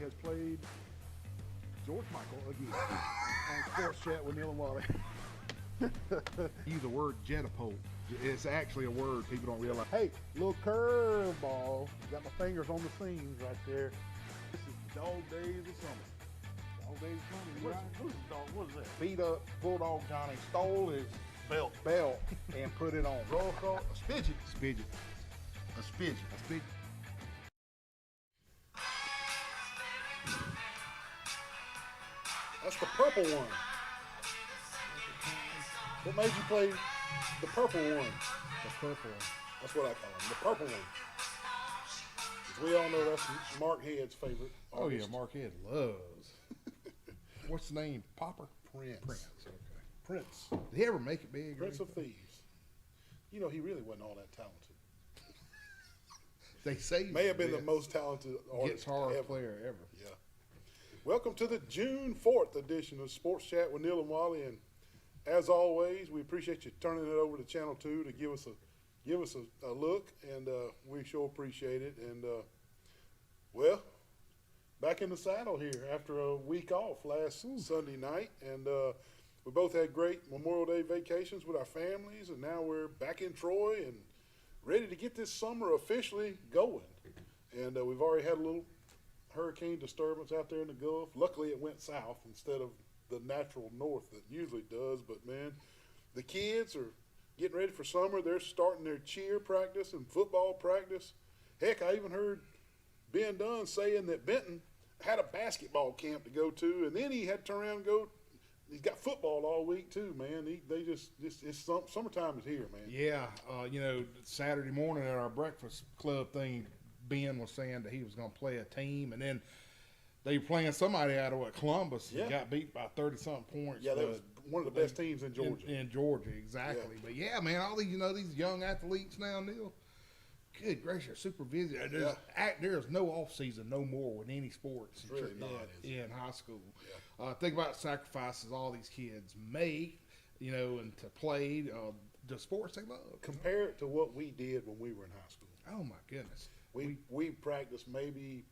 has played George Michael again on Sports Chat with Neil and Wally. Use the word jetapult. It's actually a word people don't realize. Hey, little curveball. Got my fingers on the seams right there. This is dog days of summer. Dog days of summer, right? What is that? Beat up Bulldog Johnny stole his Belt. and put it on. Roll call. A spidget. Spidget. A spidget. A spidget. That's the purple one. What made you play the purple one? The purple. That's what I call him, the purple one. As we all know, that's Mark Head's favorite Oh yeah, artist. Marquette loves. What's the name? Popper? Prince. Prince. Okay. Prince. Did he ever make it big? Prince of Thieves. You know, he really wasn't all that talented. They say May have been the most talented artist guitar ever. player ever. Yeah. Welcome to the June 4th edition of Sports Chat with Neil and Wally. And as always, we appreciate you turning it over to Channel 2 to give us a look. And we sure appreciate it. And, well, back in the saddle here after a week off last Sunday night. And we both had great Memorial Day vacations with our families. And now we're back in Troy and ready to get this summer officially going. And we've already had a little hurricane disturbance out there in the Gulf. Luckily, it went south instead of the natural north that usually does. But, man, the kids are getting ready for summer. They're starting their cheer practice and football practice. Heck, I even heard Ben Dunn saying that Benton had a basketball camp to go to, and then he had to turn around and go. He's got football all week too, man. Summertime is here, man. Yeah, Saturday morning at our breakfast club thing, Ben was saying that he was going to play a team, and then they were playing somebody out of Columbus and got beat by 30-something points. Yeah, that was one of the best teams in Georgia. In Georgia, exactly. Yeah. But yeah, man, all these these young athletes now, Neil. Good gracious, super busy. There's no off season no more with any sports. It's really not, in high school. Yeah. Think about sacrifices all these kids make, and to play the sports they love. Compare it to what we did when we were in high school. Oh my goodness. We practiced maybe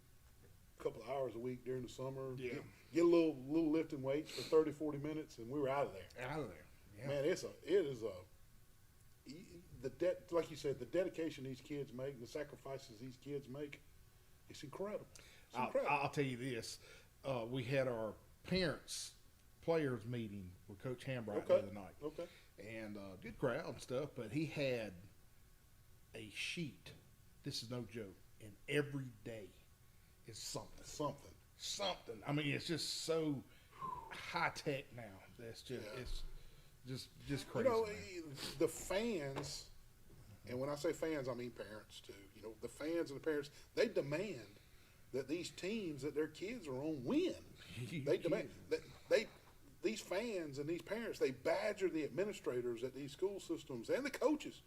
a couple of hours a week during the summer. Yeah. Get a little lifting weights for 30, 40 minutes, and we were out of there. Out of there. Yeah. Man, like you said, the dedication these kids make, the sacrifices these kids make, it's incredible. It's incredible. I'll tell you this. We had our parents players meeting with Coach Hambright the other night. Okay. And good crowd and stuff, but he had a sheet. This is no joke. And every day is something. Something. I mean, it's just so high tech now. That's it's just crazy. The fans, and when I say fans, I mean parents too. The fans and the parents, they demand that these teams that their kids are on win. They demand that these fans and these parents, they badger the administrators at these school systems and the coaches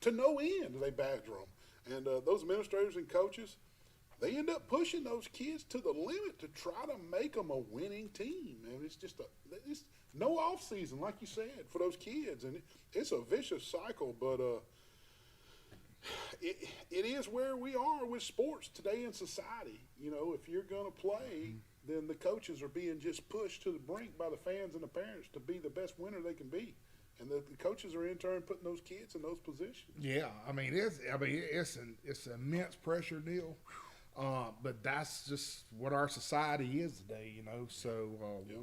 to no end. They badger them, and those administrators and coaches, they end up pushing those kids to the limit to try to make them a winning team. And it's just it's no off season, like you said, for those kids, and it's a vicious cycle. But it is where we are with sports today in society. If you're going to play, then the coaches are being just pushed to the brink by the fans and the parents to be the best winner they can be. And the coaches are in turn putting those kids in those positions. Yeah, it's immense pressure deal. But that's just what our society is today, So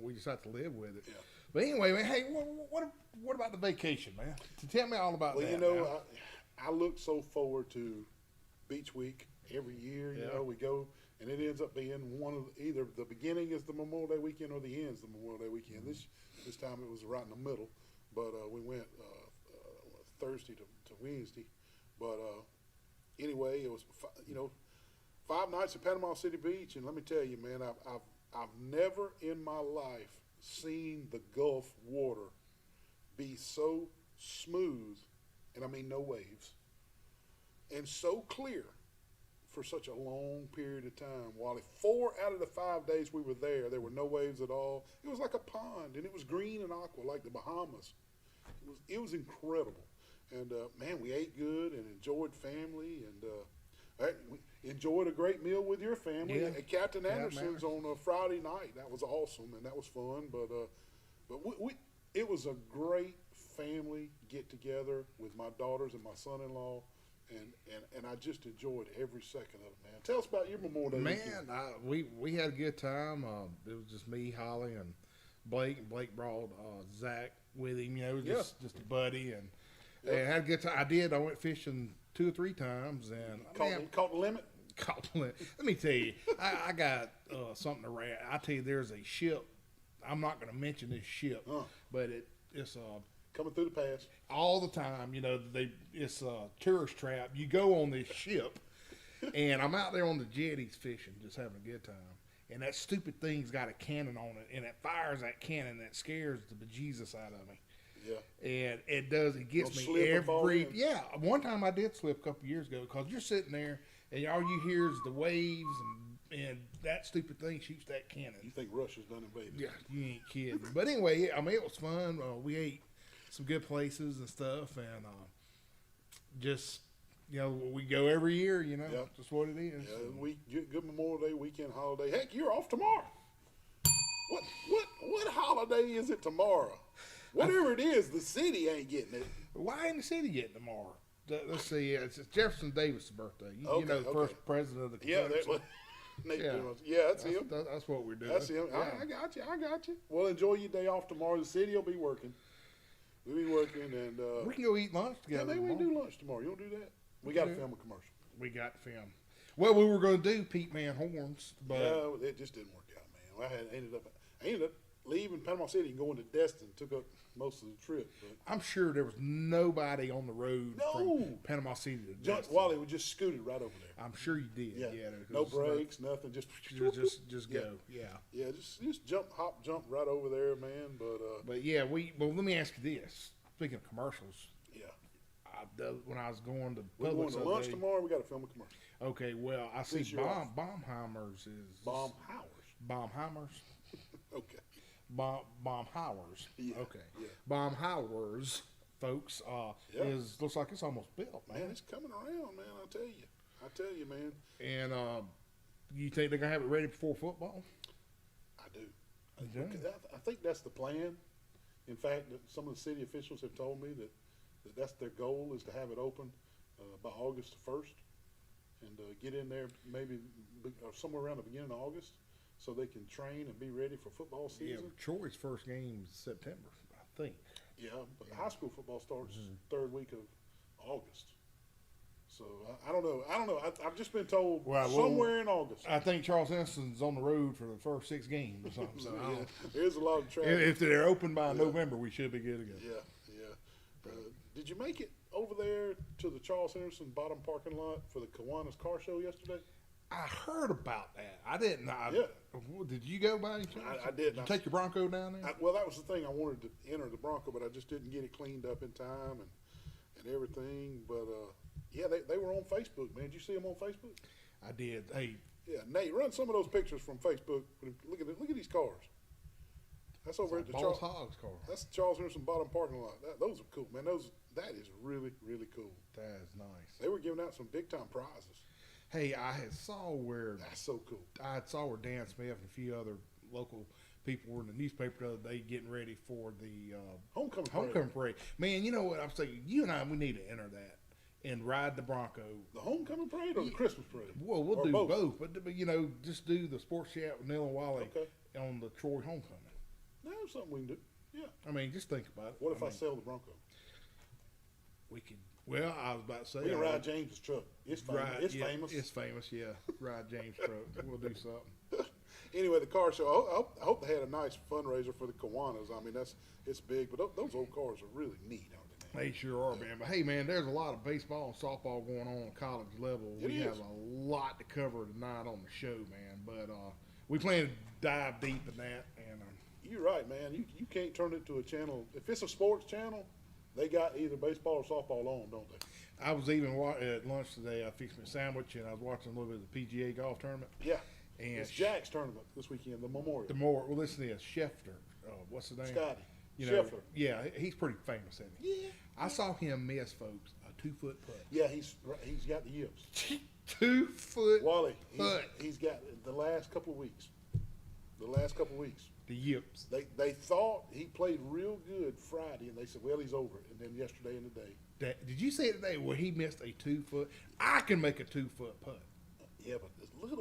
we just have to live with it. Yeah. But anyway, man, hey, what about the vacation, man? Tell me all about that. Well, I look so forward to Beach Week every year. We go, and it ends up being either the beginning is the Memorial Day weekend or the end is the Memorial Day weekend. This time it was right in the middle, but we went Thursday to Wednesday. But anyway, it was 5 nights at Panama City Beach, and let me tell you, man, I've never in my life seen the Gulf water be so smooth, and I mean no waves, and so clear for such a long period of time. While 4 out of the 5 days we were there were no waves at all. It was like a pond, and it was green and aqua like the Bahamas. It was incredible. And, man, we ate good and enjoyed family. And We enjoyed a great meal with your family Yeah. at Captain Captain Anderson's on a Friday night. That was awesome, and that was fun. But it was a great family get together with my daughters and my son-in-law, and I just enjoyed every second of it, man. Tell us about your Memorial Day weekend. Man, we had a good time. It was just me, Holly, and Blake. And Blake brought Zach with him. You know, just a buddy, and had a good time. I went fishing 2 or 3 times, and Caught the limit. compliment. Let me tell you, I got something to rant. I tell you, there's a ship. I'm not going to mention this ship, but it's Coming through the pass. all the time. You know, it's a tourist trap. You go on this ship, and I'm out there on the jetties fishing, just having a good time. And that stupid thing's got a cannon on it, and it fires that cannon that scares the bejesus out of me. Yeah. And it does. It gets Don't me slip and fall every. in. Yeah, one time I did slip a couple years ago because you're sitting there and all you hear is the waves and that stupid thing shoots that You cannon. think Russia's done invaded? Yeah, you ain't kidding. But anyway, I mean it was fun. We ate some good places and stuff, and just we go every year. You know, Yeah. just what it is. Good Memorial Day weekend holiday. Heck, you're off tomorrow. What holiday is it tomorrow? Whatever it is, the city ain't getting it. Why ain't the city getting tomorrow? Let's see. It's Jefferson Davis' birthday. You Okay, know, the okay. first president of the Yeah, Confederacy. that's him. That's what we're doing. That's him. Yeah. I got you. Well, enjoy your day off tomorrow. The city will be working. We'll be working, and We can go eat lunch yeah, together. maybe we can tomorrow. do lunch tomorrow. You want to do that? We got to do. film a commercial. We got to film. Well, we were going to do Pete Man Horns, but Yeah, it just didn't work out, man. I ended up leaving Panama City and going to Destin. Took up most of the trip, but I'm sure there was nobody on the road No. from Panama City to Destin. Wally would just scooted right over there. I'm sure you did. Yeah, no because brakes, nothing. Just just Yeah. go. Yeah. yeah, just jump right over there, man. But yeah, well, let me ask you this. Speaking of commercials, Yeah, when I was going to we're going Publix to the other lunch day- tomorrow. We got to film a commercial. Okay, well, I see Since you're off. Baumheimers is Baumheimers. Okay. Baumhowers. Yeah, Okay. yeah. Baumhowers, folks, Yeah. looks like it's almost built, man. Man, it's coming around, man. I tell you, man. And you think they're gonna have it ready before football? I do. You do? I think that's the plan. In fact, some of the city officials have told me that that's their goal is to have it open by August 1st and get in there maybe somewhere around the beginning of August so they can train and be ready for football Yeah, season. Troy's first game is September, I think. Yeah, but high school football starts third week of August. So I don't know. I've just been told somewhere in August. I think Charles Henson's on the road for the first 6 games or something. So I Yeah, don't- there's a lot of traffic. if they're open by November, we should be good to go. Yeah. Did you make it over there to the Charles Henderson bottom parking lot for the Kiwanis car show yesterday? I heard about that. I didn't. Yeah. Did you go by any chance? I did. Did you take your Bronco down there? Well, that was the thing. I wanted to enter the Bronco, but I just didn't get it cleaned up in time and everything. But yeah, they were on Facebook, man. Did you see them on Facebook? I did. Hey, Yeah, Nate, run some of those pictures from Facebook. Look at these cars. That's over at the Boss Charles. Hogs car. That's the Charles Henderson bottom parking lot. Those are cool, man. That is really cool. That is nice. They were giving out some big time prizes. Hey, I had saw where That's so cool. Dan Smith and a few other local people were in the newspaper the other day getting ready for the Homecoming parade. Man, you know what I'm saying? You and I, we need to enter that and ride the Bronco. The homecoming parade or the Christmas parade? Well, we'll Or do both, but just do the sports chat with Neil and Wally Okay. on the Troy homecoming. That's something we can do. Yeah. I mean, just think about it. What if I mean, sell the Bronco? we could? Well, I was about to say We can ride James's truck. It's famous. Famous. It's famous. Yeah, ride James' truck. We'll do something. Anyway, the car show. I hope they had a nice fundraiser for the Kiwanis. I mean, it's big, but those old cars are really neat, aren't they? They sure are, man. But hey, man, there's a lot of baseball and softball going on at college level. It We is. have a lot to cover tonight on the show, man. But we plan to dive deep in that. And You're right, man. You can't turn it to a channel. If it's a sports channel, they got either baseball or softball on, don't they? I was even at lunch today. I fixed me a sandwich, and I was watching a little bit of the PGA golf tournament. Yeah. And It's Jack's tournament this weekend, the Memorial. well, listen to this. Schefter. What's his name? Scotty. You know, Scheffler. yeah, he's pretty famous, isn't he? Yeah. I saw him miss, folks, a 2-foot putt. Yeah, he's got the yips. 2-foot Wally, putt. he's got the last couple of weeks. The last couple of weeks. The yips. They thought he played real good Friday, and they said, well, he's over it. And then yesterday and today. Did you see it today where he missed a 2-foot? I can make a 2-foot putt. Yeah, but there's a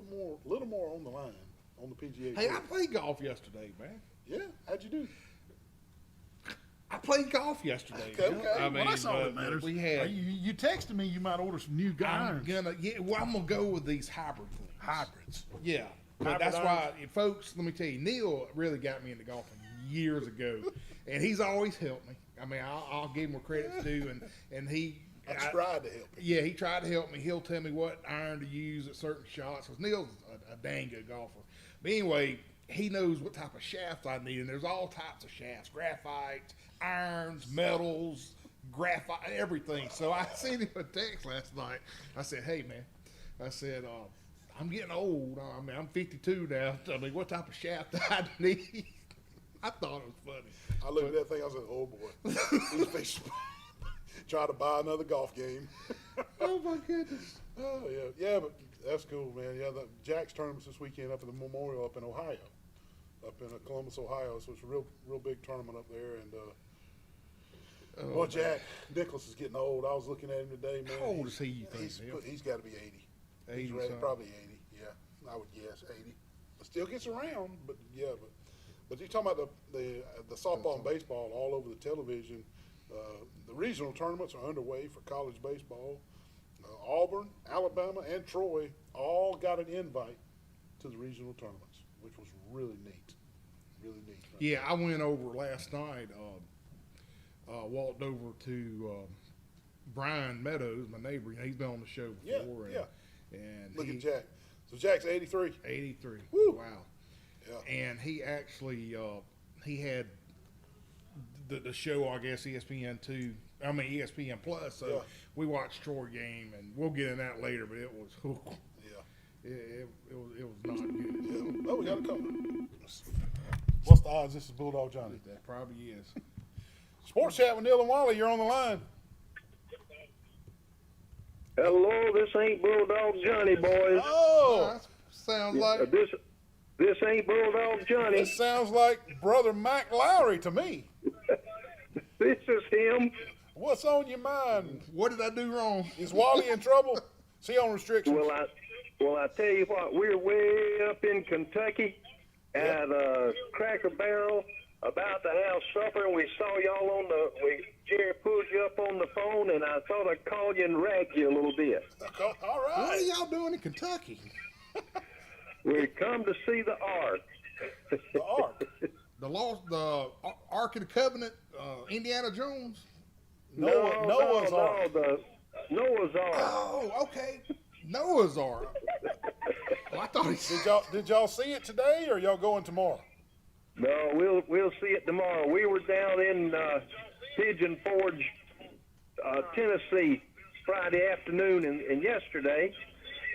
little more on the line on the PGA. Hey, I Tour. played golf yesterday, man. Yeah, how'd you do? I played golf yesterday. Okay, man. okay. I Well, mean, that's all that matters. We had. You texted me you might order some new I'm irons. gonna go with these hybrid things. Hybrids. Yeah, but Hybrid that's why, irons? folks. Let me tell you, Neil really got me into golfing years ago, and he's always helped me. I mean, I'll give him where credit's due, and he. I tried to help you. Yeah, he tried to help me. He'll tell me what iron to use at certain shots. Because Neil's a dang good golfer. But anyway, he knows what type of shafts I need, and there's all types of shafts: graphite, irons, metals, graphite, everything. So I sent him a text last night. I said, "Hey, man," I said, "I'm getting old. I mean, I'm 52 now. I mean, what type of shaft do I need?" I thought it was funny. I looked at that thing. I said, "Oh boy, he's fixing try to buy another golf game." Oh my goodness! Oh yeah, but that's cool, man. Yeah, the Jack's tournament's this weekend up in the Memorial up in Ohio, up in Columbus, Ohio. So it's a real big tournament up there. And boy, Jack Nicklaus is getting old. I was looking at him today, man. How old is he? You think? Neil? He's got to be 80. 80 He's ready, something. probably 80. Yeah, I would guess 80. But still gets around. But yeah, but you're talking about the softball and baseball all over the television. The regional tournaments are underway for college baseball. Auburn, Alabama, and Troy all got an invite to the regional tournaments, which was really neat. Really neat. Yeah, I went over last night. Walked over to Brian Meadows, my neighbor. He's been on the show Yeah, before. And, yeah. And Look he, at Jack. So Jack's 83. 83. Woo. Wow. Yeah. And he actually he had the show, I guess, ESPN2. I mean ESPN Plus. So Yeah. we watched Troy game, and we'll get in that later. But it was Yeah. it was not good. Yeah. Oh, we got a couple. What's the odds this is Bulldog Johnny? That probably is. Sports Chat with Neil and Wally, you're on the line. Hello, this ain't Bulldog Johnny, boys. Oh, That sounds like This ain't Bulldog Johnny. this sounds like Brother Mac Lowry to me. This is him. What's on your mind? what did I do wrong? Is Wally in trouble? Is he on restrictions? Well, I tell you what, we're way up in Kentucky at Cracker Barrel, about to have supper, and we saw y'all Jerry pulled you up on the phone, and I thought I'd call you and rag you a little bit. All What are right. y'all doing in Kentucky? We come to see the Ark. The Ark. The Ark of the Covenant, Indiana Jones. Noah's Ark. the Noah's Ark. Oh, okay. Noah's Ark. Well, I thought he said. Did y'all see it today, or y'all going tomorrow? No, we'll see it tomorrow. We were down in Pigeon Forge, Tennessee, Friday afternoon and yesterday,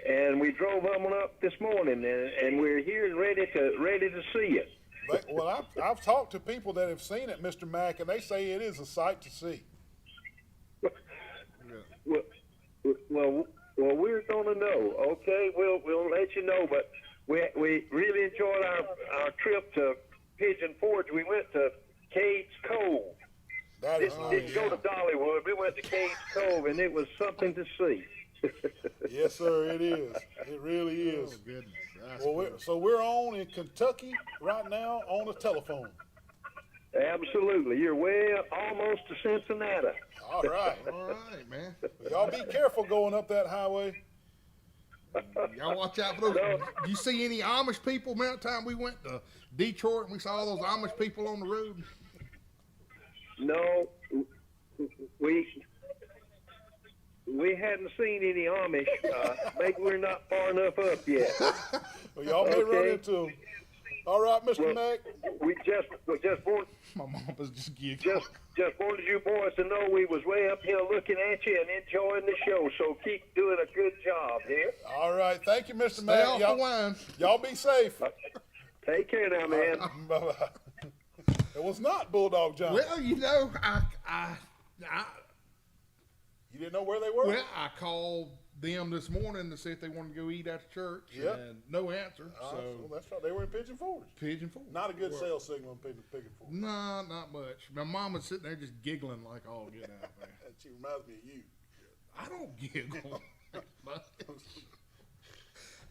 and we drove on up this morning, and we're here and ready to see it. Well, I've talked to people that have seen it, Mr. Mack, and they say it is a sight to see. Well, we're gonna know. Okay, we'll let you know. But we really enjoyed our trip to Pigeon Forge. We went to Cades Cove. That is Didn't go to Dollywood. We went to Cades Cove, and it was something to see. Yes, sir. It is. It really is. Oh, goodness. That's Well, good. we're on in Kentucky right now on the telephone. Absolutely, you're way up, almost to Cincinnati. All right. All right, man. Y'all be careful going up that highway. Y'all watch out for those. Do you see any Amish people? Man, the time we went to Detroit and we saw those Amish people on the road. No, we hadn't seen any Amish. Maybe we're not far enough up yet. Well, y'all may run Okay. into them. All right, Mr. Well, Mack. We just wanted My mom was just giggling. just wanted you boys to know we was way up here looking at you and enjoying the show. So keep doing a good job here. All right. Thank you, Mr. Stay Mack. off the wine. Y'all be safe. Take care now, man. Bye-bye. It was not Bulldog John. Well, you know, I You didn't know where they were? well, I called them this morning to see if they wanted to go eat after church, Yep. and no answer. So So that's right. They were in Pigeon Forge. Pigeon Forge. Not a good sales signal in Pigeon Forge. No, not much. My mom was sitting there just giggling like all get out there. She reminds me of you. I don't giggle.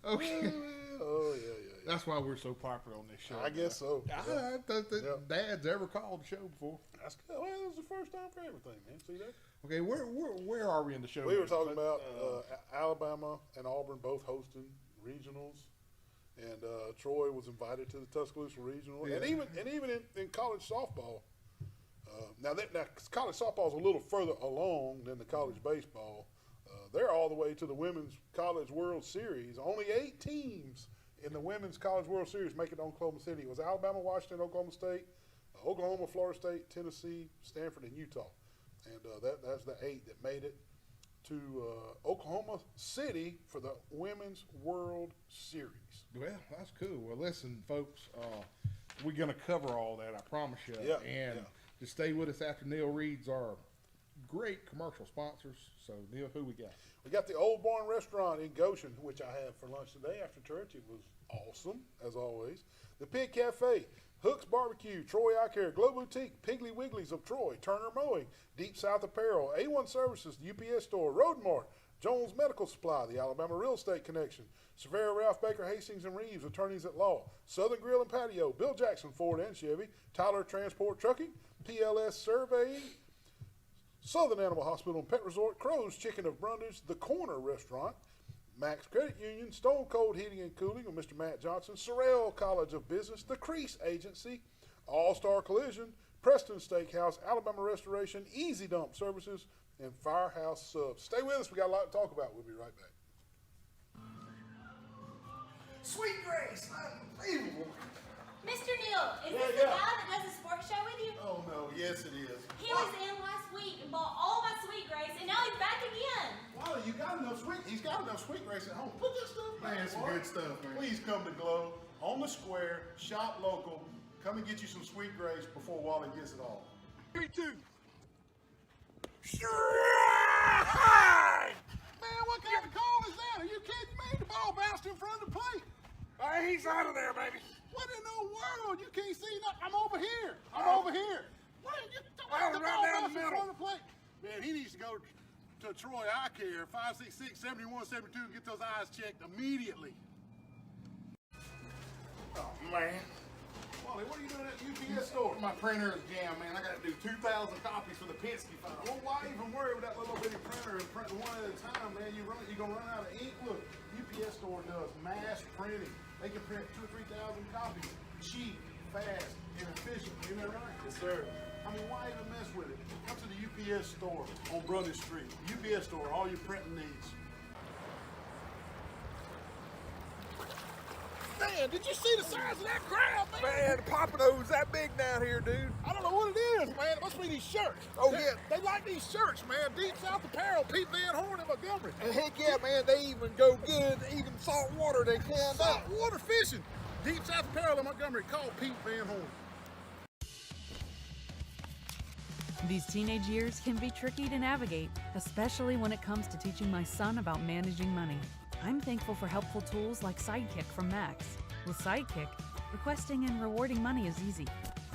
Okay. Oh yeah. That's why we're so popular on this show. I guess so. I don't think that Yep. Dad's ever called the show before. That's good. Well, it was the first time for everything, man. See that? Okay, where are we in the show? We were talking about Alabama and Auburn both hosting regionals, and Troy was invited to the Tuscaloosa regional, and even in college softball. Now college softball is a little further along than the college baseball. They're all the way to the Women's College World Series. Only 8 teams in the Women's College World Series make it to Oklahoma City. It was Alabama, Washington, Oklahoma State, Oklahoma, Florida State, Tennessee, Stanford, and Utah. And that's the 8 that made it to Oklahoma City for the Women's World Series. Well, that's cool. Well, listen, folks, we're going to cover all that, I promise you. Yeah, And yeah. just stay with us after Neil reads our great commercial sponsors. So, Neil, who we got? We got the Old Barn Restaurant in Goshen, which I had for lunch today after church. It was awesome, as always. The Pig Cafe, Hook's Barbecue, Troy Eye Care, Glow Boutique, Piggly Wigglies of Troy, Turner Mowing, Deep South Apparel, A1 Services, the UPS Store, Road Mart, Jones Medical Supply, the Alabama Real Estate Connection, Severa, Ralph Baker, Hastings and Reeves, Attorneys at Law, Southern Grill and Patio, Bill Jackson, Ford and Chevy, Tyler Transport Trucking, PLS Surveying, Southern Animal Hospital and Pet Resort, Crow's Chicken of Brundage, The Corner Restaurant, Max Credit Union, Stone Cold Heating and Cooling with Mr. Matt Johnson, Sorrell College of Business, The Crease Agency, All-Star Collision, Preston Steakhouse, Alabama Restoration, Easy Dump Services, and Firehouse Subs. Stay with us. We got a lot to talk about. We'll be right back. Sweet Grace, unbelievable. Mr. Neal, is Yeah, this yeah. the guy that does the sports show with you? Oh, no. Yes, it is. He was in last week and bought all my Sweet Grace, and now he's back again. Wally, you got enough sweet. He's got enough Sweet Grace at home. Put this stuff back. Man, some good stuff, man. Please come to Glow on the square. Shop local. Come and get you some Sweet Grace before Wally gets it all. 3, 2. Man, what kind of call is that? Are you kidding me? The ball bounced in front of the plate. He's out of there, baby. What in the world? You can't see nothing. I'm over here. I'm over here. What? The right ball down the bounced in middle. front of the plate. Man, he needs to go to Troy Eye Care, 566-7172, and get those eyes checked immediately. Oh, man. Wally, what are you doing at the UPS store? My printer is jammed, man. I got to do 2,000 copies for the Penske file. Well, why even worry with that little bitty printer and print one at a time, man? You're gonna run out of ink. Look, UPS store does mass printing. They can print 2,000 or 3,000 copies, cheap, fast, and efficient. Isn't that right? Yes, sir. I mean, why even mess with it? Come to the UPS store on Brother Street. UPS store, all your printing needs. Man, did you see the size of that crowd, man? Man, the Pompadour's that big down here, dude. I don't know what it is, man. It must be these shirts. Oh, They- yeah. They like these shirts, man. Deep South Apparel, Pete Van Horn and Montgomery. And heck yeah, man, they even go good, even salt water they can. Saltwater fishing. Deep South Apparel in Montgomery. Call Pete Van Horn. These teenage years can be tricky to navigate, especially when it comes to teaching my son about managing money. I'm thankful for helpful tools like Sidekick from Max. With Sidekick, requesting and rewarding money is easy.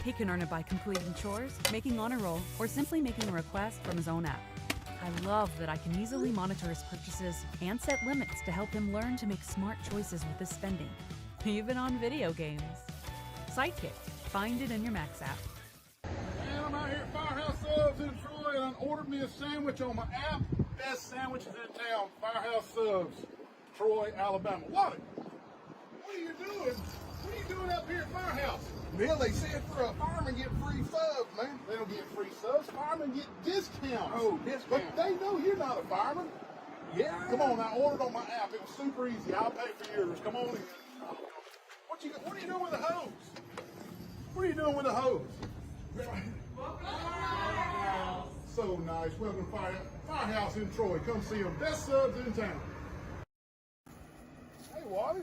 He can earn it by completing chores, making honor roll, or simply making a request from his own app. I love that I can easily monitor his purchases and set limits to help him learn to make smart choices with his spending, even on video games. Sidekick. Find it in your Max app. Man, I'm out here at Firehouse Subs in Troy, and I ordered me a sandwich on my app. Best sandwiches in town, Firehouse Subs, Troy, Alabama. What are you doing? What are you doing up here at Firehouse? Bill, they said for a fireman get free subs, man. They don't get free subs. Firemen get discounts. Oh, discounts. But they know you're not a fireman. Yeah. Come on, I ordered on my app. It was super easy. I'll pay for yours. Come on in. What are you doing with the hose? What are you doing with the hose? So nice. Welcome to Firehouse in Troy. Come see them. Best subs in town. Hey, Wally.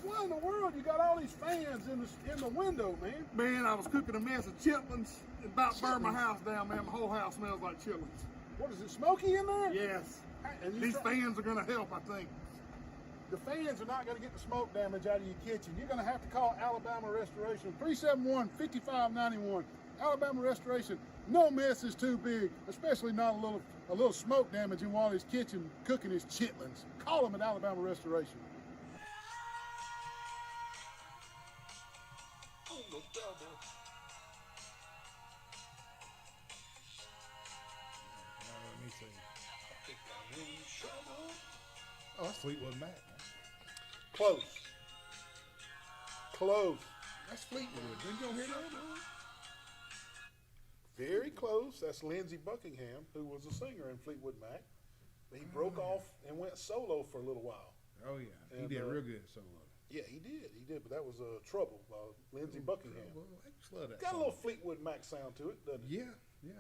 Why in the world you got all these fans in the window, man? Man, I was cooking a mess of chitlins. It about burned my house down, man. My whole house smells like chitlins. What is it, smoky in there? Yes. And These try- fans are going to help, I think. The fans are not going to get the smoke damage out of your kitchen. You're going to have to call Alabama Restoration, 371-5591. Alabama Restoration. No mess is too big, especially not a little smoke damage in Wally's kitchen cooking his chitlins. Call them at Alabama Restoration. Let me see. Oh, that's Fleetwood Mac. Man. Close. Close. That's Fleetwood. Didn't you hear that? Very close. That's Lindsey Buckingham, who was a singer in Fleetwood Mac. He broke off and went solo for a little while. Oh yeah, he And, did real good solo. Yeah, he did. He did, but that was Trouble by Lindsey Buckingham. Well, I just love that. Got a song. little Fleetwood Mac sound to it, doesn't it? Yeah, yeah.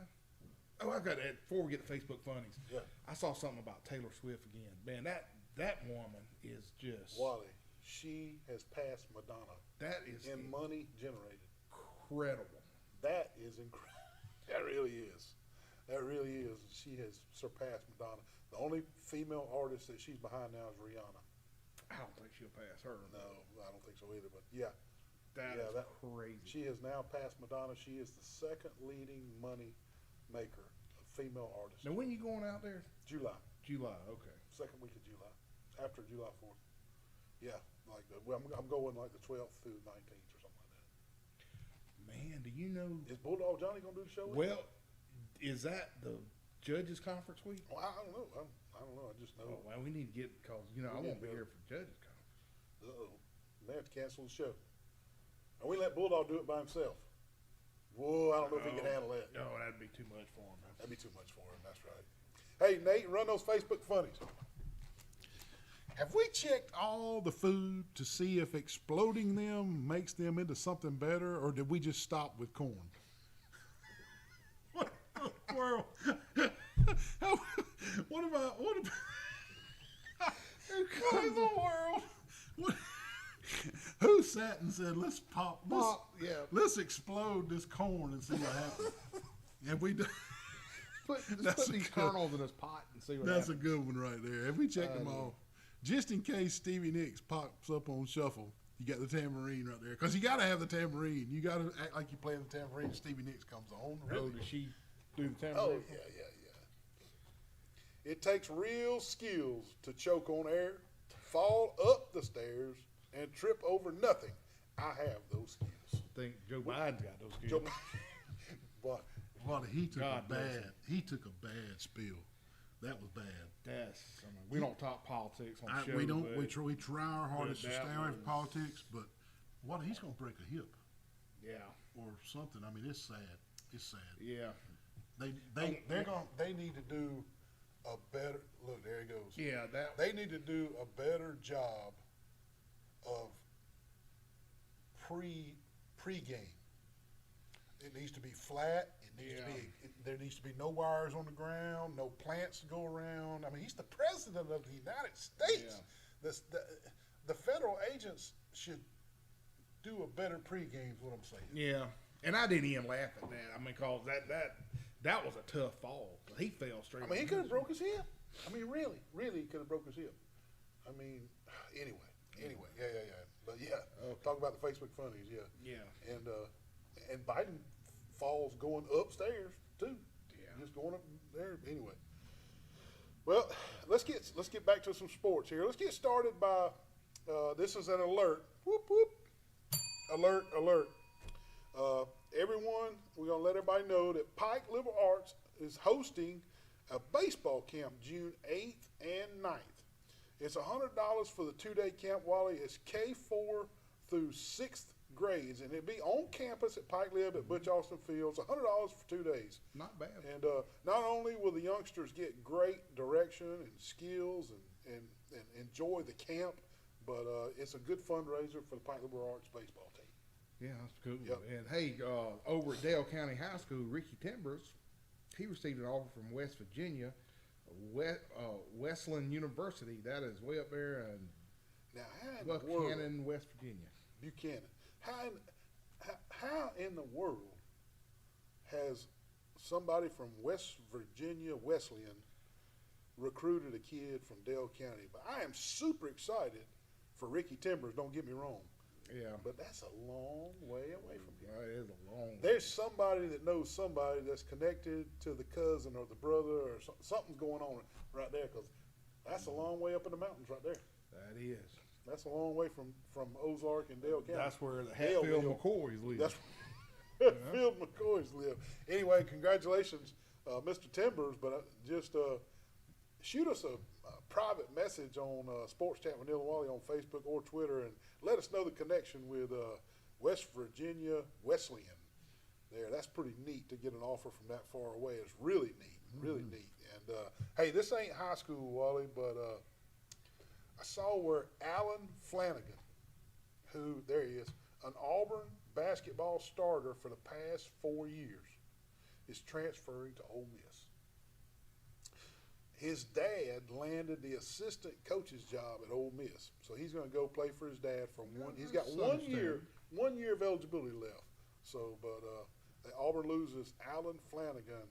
Oh, I've got that. Before we get to Facebook funnies, Yeah. I saw something about Taylor Swift again. Man, that woman is just Wally, she has passed Madonna that is in money generated. incredible. That is incredible. That really is. That really is. She has surpassed Madonna. The only female artist that she's behind now is Rihanna. I don't think she'll pass her. No, I don't think so either. But yeah, That yeah, is that- crazy. she has now passed Madonna. She is the second leading money maker, a female artist. Now, when you going out there? July, July. Okay. second week of July, after July 4th. Yeah, like well, I'm going like the 12th through the 19th or something like Man, do you know? that. Is Bulldog Johnny gonna do the show? Well, is that the judges conference week? Well, I don't know. I don't know. I just know. Oh, well, we need to get because I We won't need be to- here for judges conference. Uh-oh. They have to cancel the show. And we let Bulldog do it by himself. Whoa, I don't know if he can handle that. No, that'd be too much for him. That'd be too much for him. That's right. Hey, Nate, run those Facebook funnies. Have we checked all the food to see if exploding them makes them into something better, or did we just stop with corn? What in the world? What about what in the world? What, who sat and said, "Let's let's explode this corn and see what happens"? Have we done? Just That's put a these good- kernels in this pot and see what That's happens. a good one right there. Have we checked them all? Just in case Stevie Nicks pops up on shuffle, you got the tambourine right there. Because you got to have the tambourine. You got to act like you're playing the tambourine. Stevie Nicks comes on. Oh, Really? does she do the Oh, tambourine? yeah. It takes real skills to choke on air, fall up the stairs, and trip over nothing. I have those skills. I think Joe Biden's got those Joe, skills. but he took God bless him. he took a bad spill. That was bad. We don't talk politics on the show. We don't. but We try our hardest to that stay away from was- politics, but he's going to break a hip Yeah, or something. I mean, it's sad. It's sad. yeah, They need to do a better look. There he goes. yeah. They need to do a better job of pre-game. It needs to be flat. It needs to be. There needs to be no wires on the ground, no plants to go around. I mean, he's the president of the United States. The federal agents should do a better pregame. Is what I'm saying. Yeah, and I didn't even laugh at that. I mean, cause that was a tough fall. He fell straight. I mean, he on could have his- broke his hip. I mean, really, he could have broke his hip. I mean, anyway, yeah. But yeah, talk about the Facebook funnies, yeah. Yeah. And Biden falls going upstairs too. Yeah. Just going up there anyway. Well, let's get back to some sports here. Let's get started by this is an alert. Whoop whoop. Alert. Everyone, we're gonna let everybody know that Pike Liberal Arts is hosting a baseball camp June 8th and 9th. It's $100 for the 2-day camp, Wally. It's K4 through 6th grades, and it'll be on campus at Pike Lib at Butch Austin Fields. $100 for 2 days. Not bad. And not only will the youngsters get great direction and skills and enjoy the camp, but it's a good fundraiser for the Pike Liberal Arts baseball team. Yeah, that's cool. Yep. And hey, over at Dale County High School, Ricky Timbers, he received an offer from West Virginia, Wesleyan University. That is way up there in Now, how in the world, Buchanan, West Virginia. Buchanan, how in the world has somebody from West Virginia Wesleyan recruited a kid from Dale County. But I am super excited for Ricky Timbers, don't get me wrong. Yeah. But that's a long way away from here. It is a long way. There's somebody that knows somebody that's connected to the cousin or the brother or something's going on right there, because that's a long way up in the mountains right there. That is. That's a long way from Ozark and Dale County. That's where the Dale, Hatfield Dale. McCoys live. That's where Field McCoys live. Anyway, congratulations, Mr. Timbers. But just shoot us a private message on Sports Chat with Neil and Wally on Facebook or Twitter, and let us know the connection with West Virginia Wesleyan. There, that's pretty neat to get an offer from that far away. It's really neat, really neat. And hey, this ain't high school, Wally, but I saw where Alan Flanagan, who there he is, an Auburn basketball starter for the past 4 years, is transferring to Ole Miss. His dad landed the assistant coach's job at Ole Miss, so he's going to go play for his dad for one. He's got 1 year, 1 year of eligibility left. So, but Auburn loses Alan Flanagan.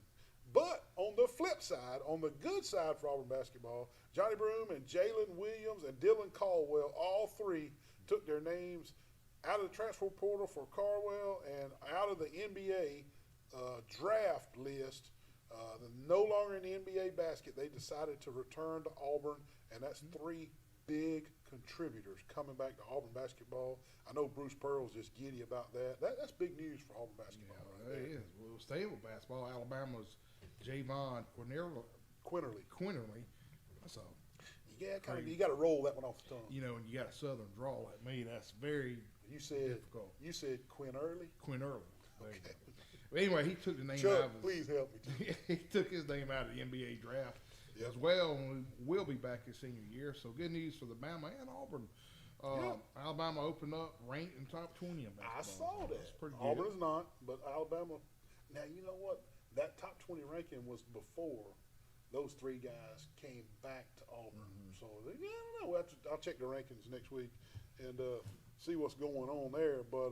But on the flip side, on the good side for Auburn basketball, Johnny Broom and Jalen Williams and Dylan Caldwell, all three took their names out of the transfer portal for Caldwell and out of the NBA draft list. No longer in the NBA basket, they decided to return to Auburn, and that's three big contributors coming back to Auburn basketball. I know Bruce Pearl's just giddy about that. That's big news for Auburn basketball. Yeah, right it there. is. Well, staying with basketball, Alabama's Javon Quinterly. So, Yeah, you got to roll that one off the tongue. you know, and you got a southern drawl like me, that's very You said difficult. You said Quinn Early. Quinterly. There you Okay. go. But anyway, he took the name Chuck, out of his, please help me. Too. he took his name out of the NBA draft Yep. as well, and will be back his senior year. So good news for the Bama and Auburn. Alabama opened up, ranked in top 20 in I basketball. saw that. That's pretty good. Auburn is not, but Alabama. Now you know what? That top 20 ranking was before those three guys came back to Auburn. So I don't know. I'll check the rankings next week and see what's going on there. But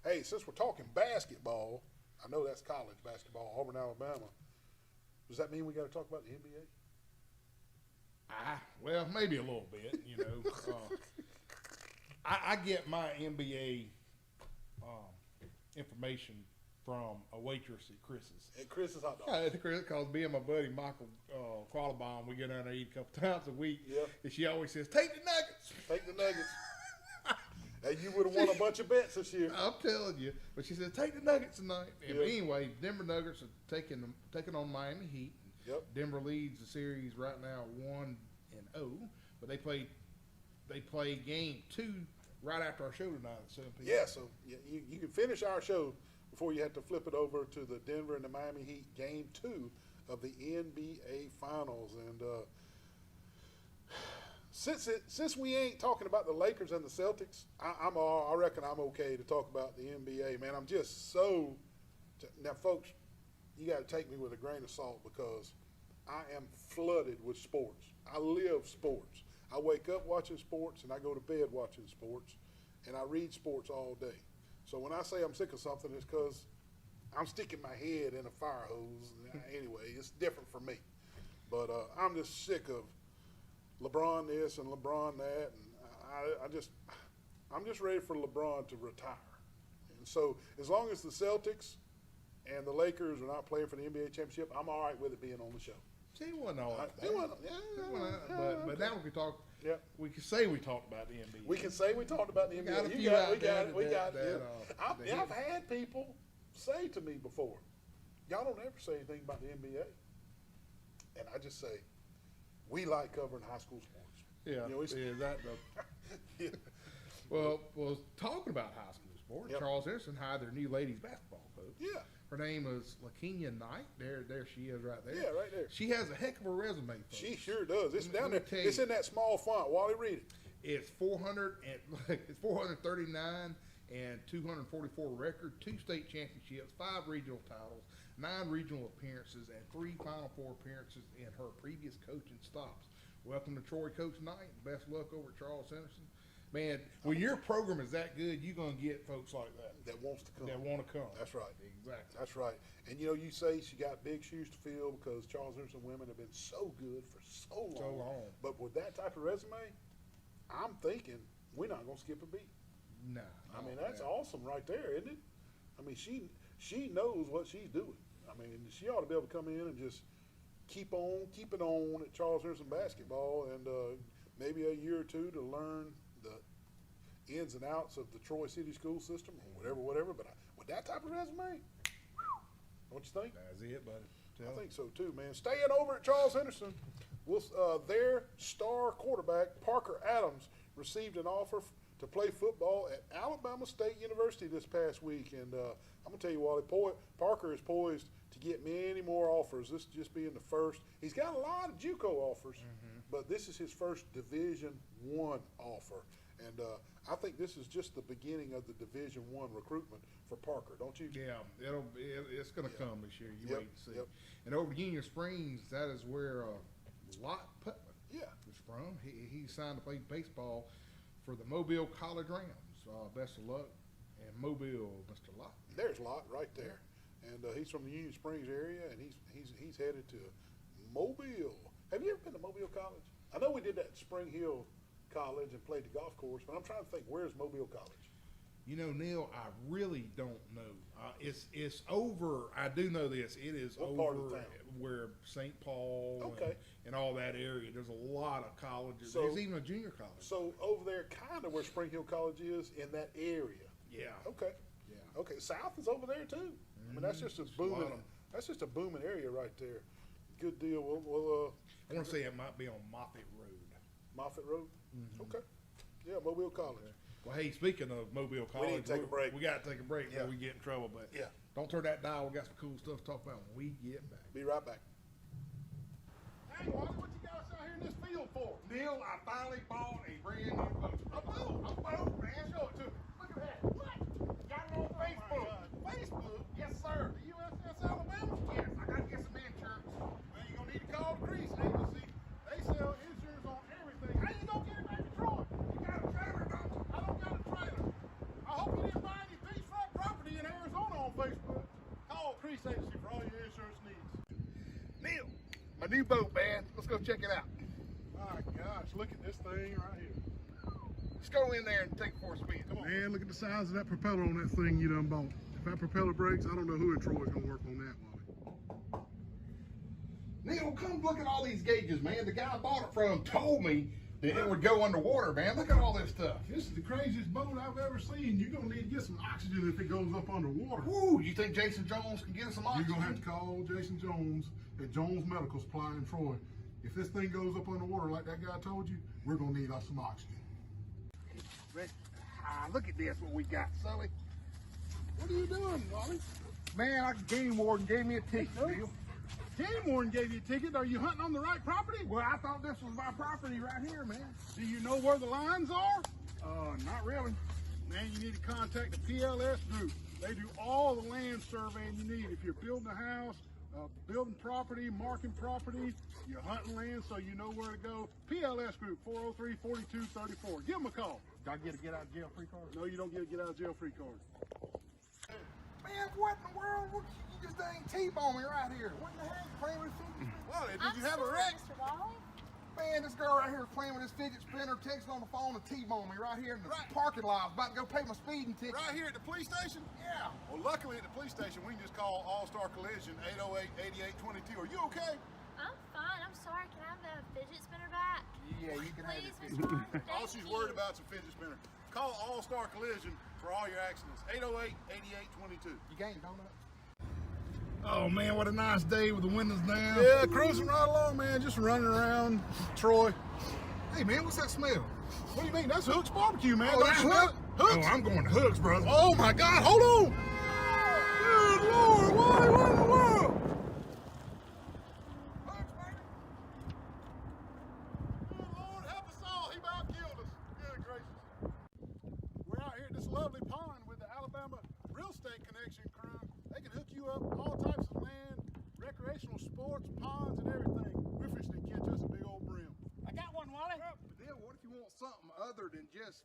hey, since we're talking basketball, I know that's college basketball, Auburn, Alabama. Does that mean we got to talk about the NBA? Well, maybe a little bit, you know. I get my NBA information from a waitress at Chris's. At Chris's Hot Dog. Yeah, because me and my buddy Michael Qualabon, we go down there and eat a couple times a week. Yep. And she always says, "Take the nuggets." Take the Nuggets. Hey, you would have won a bunch of bets this year. I'm telling you. But she said, "Take the Nuggets tonight." And Yeah. anyway, Denver Nuggets are taking on Miami Heat. Yep. Denver leads the series right now 1-0, but they play game 2 right after our show tonight at 7 p.m. Yeah, so you can finish our show before you have to flip it over to the Denver and the Miami Heat game 2 of the NBA Finals. And since we ain't talking about the Lakers and the Celtics, I reckon I'm okay to talk about the NBA, man. I'm just so now, folks. You got to take me with a grain of salt because I am flooded with sports. I live sports. I wake up watching sports and I go to bed watching sports, and I read sports all day. So when I say I'm sick of something, it's because I'm sticking my head in a fire hose. Anyway, it's different for me. But I'm just sick of LeBron this and LeBron that, and I'm just ready for LeBron to retire. And so as long as the Celtics and the Lakers are not playing for the NBA championship, I'm all right with it being on the show. See, it wasn't all that It bad. wasn't- yeah, It wasn't that- but now we can talk. Yeah. We can say we talked about the NBA. We can say we talked about the NBA. got a You few got, out we there got, we that- got. that, yeah. I've that had people say to me before, "Y'all don't ever say anything about the NBA," and I just say, "We like covering high school sports." Yeah. You know, Is that the? Yeah. Well, talking about high school sports, Yep. Charles Anderson hired their new ladies basketball coach. Yeah. Her name is LaKenya Knight. There she is right there. Yeah, right there. She has a heck of a resume. Folks. She sure does. It's Let me- down let there. me tell It's you. in that small font. Wally, read it. It's 439 and 244 record, 2 state championships, 5 regional titles, 9 regional appearances, and 3 Final Four appearances in her previous coaching stops. Welcome to Troy Coach Knight. Best luck over at Charles Henderson. Man, when your program is that good, you're gonna get folks like that That wants to come. that want to come. That's right. Exactly. That's right. And you know, you say she got big shoes to fill because Charles Henderson women have been so good for so long. So long. But with that type of resume, I'm thinking we're not gonna skip a beat. No, I mean, that's awesome right there, isn't it? I mean, she knows what she's doing. I mean, she ought to be able to come in and just keep it on at Charles Henderson basketball, and maybe a year or two to learn the ins and outs of the Troy City school system or whatever. But with that type of resume, don't you think? That's it, buddy. I think so too, man. Staying over at Charles Henderson, their star quarterback Parker Adams received an offer to play football at Alabama State University this past week, and I'm gonna tell you, Wally, Parker is poised to get many more offers. This just being the first. He's got a lot of JUCO offers, but this is his first Division I offer, and I think this is just the beginning of the Division I recruitment for Parker, don't you? Yeah, it's going to come this year. You Yep, wait and see. yep. And over at Union Springs, that is where Lott Putman Yeah. is from. He signed to play baseball for the Mobile College Rams. Best of luck, and Mobile, Mr. Lott. There's Lott right there, and he's from the Union Springs area, and he's headed to Mobile. Have you ever been to Mobile College? I know we did that at Spring Hill College and played the golf course, but I'm trying to think, where's Mobile College? You know, Neil, I really don't know. It's over. I do know this. It is What over part of town? where St. Paul Okay. and all that area. There's a lot of colleges. So- There's even a junior college. So over there, kind of where Spring Hill College is, in that area. Yeah. Okay. Yeah. Okay. South is over there too. I mean, that's just a lot booming. of 'em. That's just a booming area right there. Good deal. Well, I want to say it might be on Moffett Road. Moffett Road. Okay. Yeah, Mobile College. Well, hey, speaking of Mobile College, need to take a break. We got to take a break Yeah. before we get in trouble. But Yeah. don't turn that dial. We got some cool stuff to talk about when we get back. Be right back. Hey, Wally, what you got us out here in this field for? Neil, I finally bought a brand new boat. A boat, man. Show it to me. Look at that. What? Got it on Facebook. Facebook? Yes, sir. The USS Alabama? Yes, I got to get some insurance. Well, you're going to need to call the Grease Agency. They sell insurance on everything. How you going to get it back to Troy? You got a trailer, don't you? I don't got a trailer. I hope you didn't buy any beachfront property in Arizona on Facebook. Call Grease Agency for all your insurance needs. Neil, my new boat, man. Let's go check it out. My gosh, look at this thing right here. Let's go in there and take it for a spin. Come on. Man, look at the size of that propeller on that thing you done bought. If that propeller breaks, I don't know who in Troy's gonna work on that, Wally. Neil, come look at all these gauges, man. The guy I bought it from told me that it would go underwater, man. Look at all this stuff. This is the craziest boat I've ever seen. You're gonna need to get some oxygen if it goes up underwater. Woo, you think Jason Jones can get us some You're oxygen? gonna have to call Jason Jones at Jones Medical Supply in Troy. If this thing goes up underwater like that guy told you, we're gonna need us some oxygen. Look at this, what we got, Sully. What are you doing, Wally? Man, our game warden gave me a ticket, Neil. Game warden gave you a ticket. Are you hunting on the right property? Well, I thought this was my property right here, man. Do you know where the lines are? Not really. Man, you need to contact the PLS group. They do all the land surveying you need. If you're building a house, building property, marking property, you're hunting land so you know where to go. PLS group, 403-4234. Give them a call. Do I get a get out of jail free card? No, you don't get a get out of jail free card. Man, what in the world? You just dang T-bone me right here. What in the heck? Playing with fidget spinner? Wally, I'm sorry, Mr. Wally. Man, this girl right here playing with this fidget spinner, texting on the phone and T-bone me right here in the parking lot. I was about to go pay my speeding ticket. Right here at the police station? Yeah. Well, luckily at the police station, we can just call All-Star Collision, 808-8822. Are you okay? I'm fine. I'm sorry. Can I have the fidget spinner back? Yeah, you can have Please, it. Mr. Wally. All Thank she's you. worried about is a fidget spinner. Call All-Star Collision for all your accidents, 808-8822. You gained donut? Oh man, what a nice day with the windows down. Yeah, cruising right along, man. Just running around Troy. Hey, man, what's that smell? What do you mean? That's Hook's Barbecue, man. Oh, Don't that's you smell Hook? it? Hook's. Oh, I'm going to Hooks, brother. Oh my God, hold on. Good Lord, what in the world? Hooks, baby. Good Lord, help us all. He about killed us. Good gracious. We're out here at this lovely pond with the Alabama Real Estate Connection crew. They can hook you up all types of land, recreational sports, ponds, and everything. We're fishing to catch us a big old brim. I got one, Wally. But then, what if you want something other than just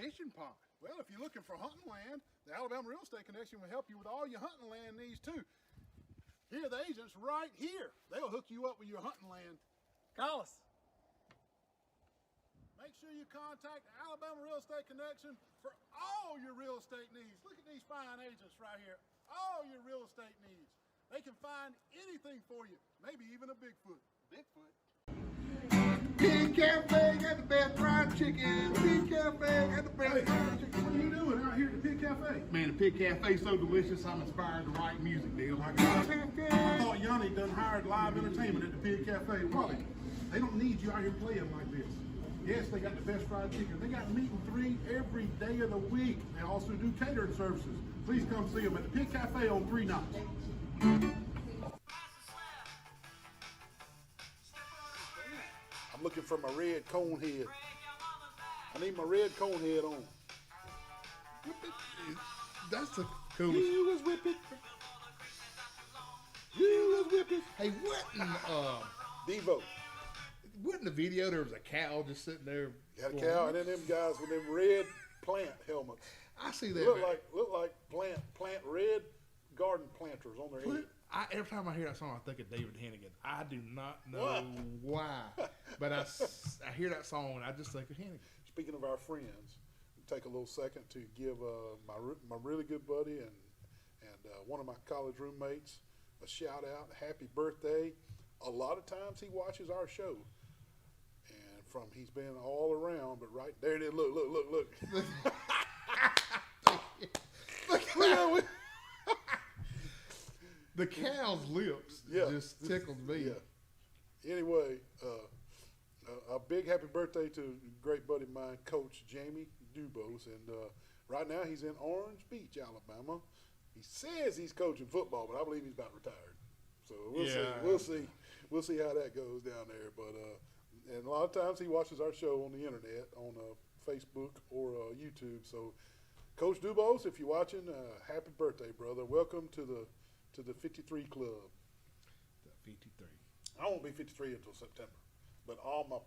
fishing pond. Well, if you're looking for hunting land, the Alabama Real Estate Connection will help you with all your hunting land needs too. Here are the agents right here. They'll hook you up with your hunting land. Call us. Make sure you contact the Alabama Real Estate Connection for all your real estate needs. Look at these fine agents right here. All your real estate needs. They can find anything for you, maybe even a Bigfoot. Bigfoot? Pig Cafe got the best fried chicken. Pig Cafe got the best fried chicken. What are you doing out here at the Pig Cafe? Man, the Pig Cafe's so delicious, I'm inspired to write music, deal. I thought Yanni done hired live entertainment at the Pig Cafe. Wally, they don't need you out here playing like this. Yes, they got the best fried chicken. They got meat and three every day of the week. They also do catering services. Please come see them at the Pig Cafe on 3 Knots. I'm looking for my red cone head. I need my red cone head on. That's the coolest. You was whipping. You was whipping. Hey, what in Devo. what in the video? There was a cow just sitting there. Got a cow, and then them guys with them red plant helmets. I see that. Look like plant red garden planters on their head. Every time I hear that song, I think of David Hannigan. I do not know why, but I hear that song and I just think of Hannigan. Speaking of our friends, take a little second to give my really good buddy and one of my college roommates a shout out, a happy birthday. A lot of times he watches our show, and he's been all around, but right there it is. Look. Look. The cow's lips just tickled me. Yeah. Anyway, a big happy birthday to a great buddy of mine, Coach Jamie Dubose, and right now he's in Orange Beach, Alabama. He says he's coaching football, but I believe he's about retired. So we'll see how that goes down there. But and a lot of times he watches our show on the internet, on Facebook or YouTube. So, Coach Dubose, if you're watching, happy birthday, brother! Welcome to the 53 Club. The 53. I won't be 53 until September, but all my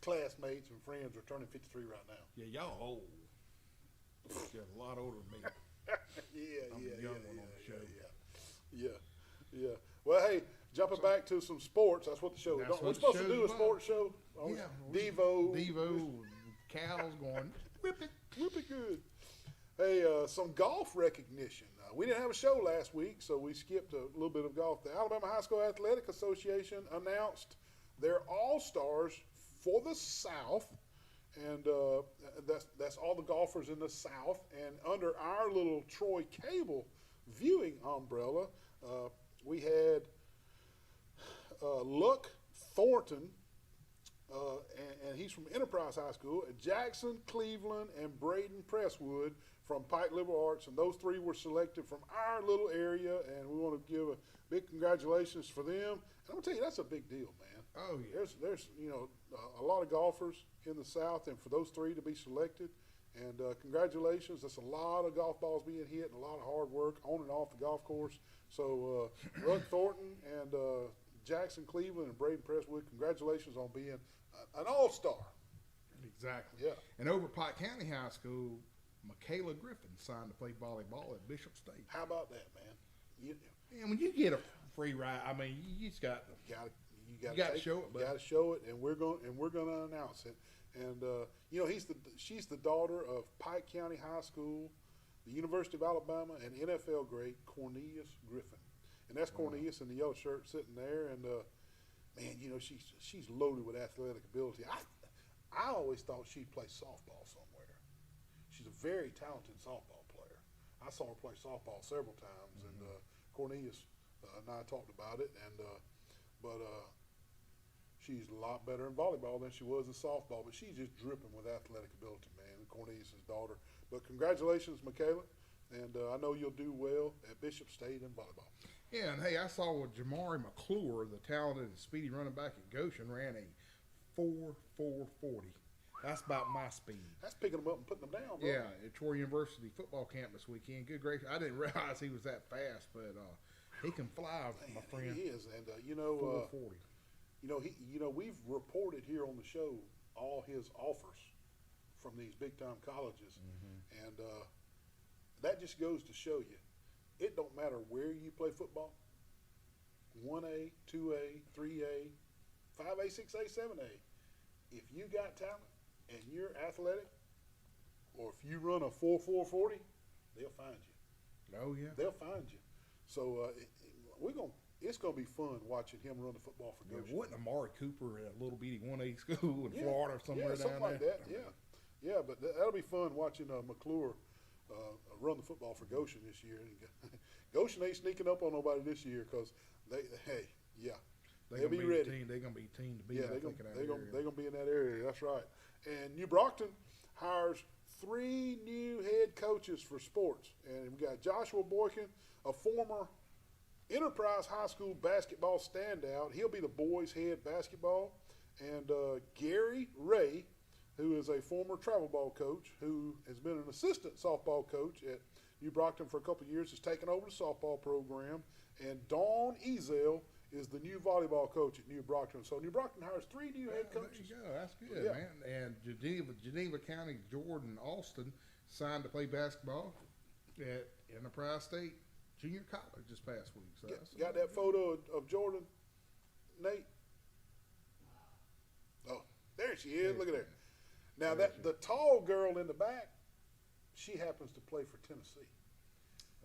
classmates and friends are turning 53 right now. Yeah, y'all old. You're a lot older than me. I'm the young one on the show. Yeah. Well, hey, jumping back to some sports. That's what the show is. We're supposed to do a sports show. Yeah. Devo, cows going, whip it good. Hey, some golf recognition. We didn't have a show last week, so we skipped a little bit of golf. The Alabama High School Athletic Association announced their All-Stars for the South, and that's all the golfers in the South. And under our little Troy Cable viewing umbrella, we had Luck Thornton, and he's from Enterprise High School, Jackson Cleveland, and Braden Presswood from Pike Liberal Arts, and those three were selected from our little area, and we want to give a big congratulations for them. And I'm gonna tell you, that's a big deal, man. Oh yeah. There's a lot of golfers in the South, and for those three to be selected, and congratulations. That's a lot of golf balls being hit and a lot of hard work on and off the golf course. So Luck Thornton and Jackson Cleveland and Braden Presswood, congratulations on being an all-star. Exactly. Yeah. And over at Pike County High School, Michaela Griffin signed to play volleyball at Bishop State. How about that, man? And when you get a free ride, I mean, you just got You got to show it. You got to show it, and we're going to announce it. And she's the daughter of Pike County High School, the University of Alabama, and NFL great Cornelius Griffin. And that's Cornelius in the yellow shirt sitting there. And man, she's loaded with athletic ability. I always thought she'd play softball somewhere. She's a very talented softball player. I saw her play softball several times, and Cornelius and I talked about it. And but she's a lot better in volleyball than she was in softball. But she's just dripping with athletic ability, man. Cornelius' daughter. But congratulations, Michaela. And I know you'll do well at Bishop State in volleyball. Yeah, and hey, I saw Jamari McClure, the talented and speedy running back at Goshen, ran a 4.40. That's about my speed. That's picking them up and putting them down, bro. Yeah, at Troy University football camp this weekend. Good gracious, I didn't realize he was that fast, but he can fly, my friend. He is, and 4.40. We've reported here on the show all his offers from these big time colleges, and that just goes to show you, it don't matter where you play football. 1A, 2A, 3A, 5A, 6A, 7A. If you got talent and you're athletic, or if you run a 4.40, they'll find you. Oh yeah. They'll find you. So it's gonna be fun watching him run the football for Yeah, Goshen. wasn't Amari Cooper at a little bitty 1A school in Florida or somewhere yeah, something down like there? that. Yeah, but that'll be fun watching McClure run the football for Goshen this year. And Goshen ain't sneaking up on nobody this year because they'll be ready. They're gonna be a team to beat. Yeah, I they're think, in that gonna area. be in that area. That's right. And New Brockton hires 3 new head coaches for sports, and we got Joshua Boykin, a former Enterprise High School basketball standout. He'll be the boys' head basketball, and Gary Ray, who is a former travel ball coach, who has been an assistant softball coach at New Brockton for a couple of years, has taken over the softball program, and Dawn Ezel is the new volleyball coach at New Brockton. So New Brockton hires 3 new head coaches. There you go. That's good, Yeah. man. And Geneva County, Jordan Austin signed to play basketball at Enterprise State Junior College this past week. So that's Got that photo of Jordan, Nate? Oh, there she is. Look at her. Now the tall girl in the back, she happens to play for Tennessee.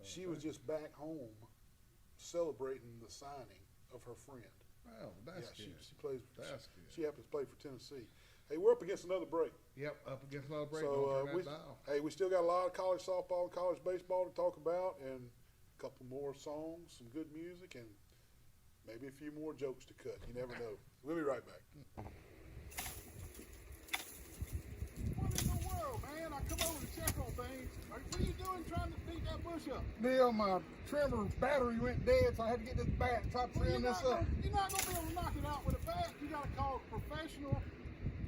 She was just back home celebrating the signing of her friend. Oh, that's good. She plays. That's good. She happens to play for Tennessee. Hey, we're up against another break. Yep, up against another break. So Don't turn that dial. we still got a lot of college softball and college baseball to talk about, and a couple more songs, some good music, and maybe a few more jokes to cut. You never know. We'll be right back. What in the world, man? I come over to check on things. What are you doing trying to beat that bush up? Neil, my trimmer battery went dead, so I had to get this bat and try to trim this up. You're not going to be able to knock it out with a bat. You got to call professional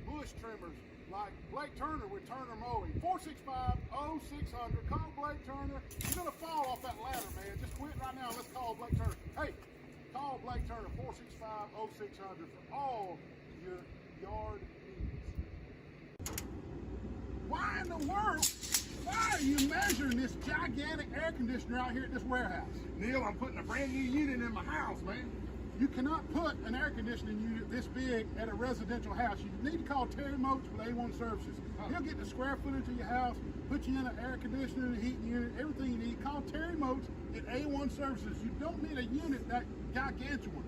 bush trimmers like Blake Turner with Turner Mowing. 465-0600. Call Blake Turner. You're going to fall off that ladder, man. Just quit right now. Let's call Blake Turner. Hey, call Blake Turner. 465-0600 for all your yard needs. Why in the world? Why are you measuring this gigantic air conditioner out here at this warehouse? Neil, I'm putting a brand new unit in my house, man. You cannot put an air conditioning unit this big at a residential house. You need to call Terry Moats with A1 Services. He'll get the square footage of your house, put you in an air conditioner, heating unit, everything you need. Call Terry Moats at A1 Services. You don't need a unit that gigantuan.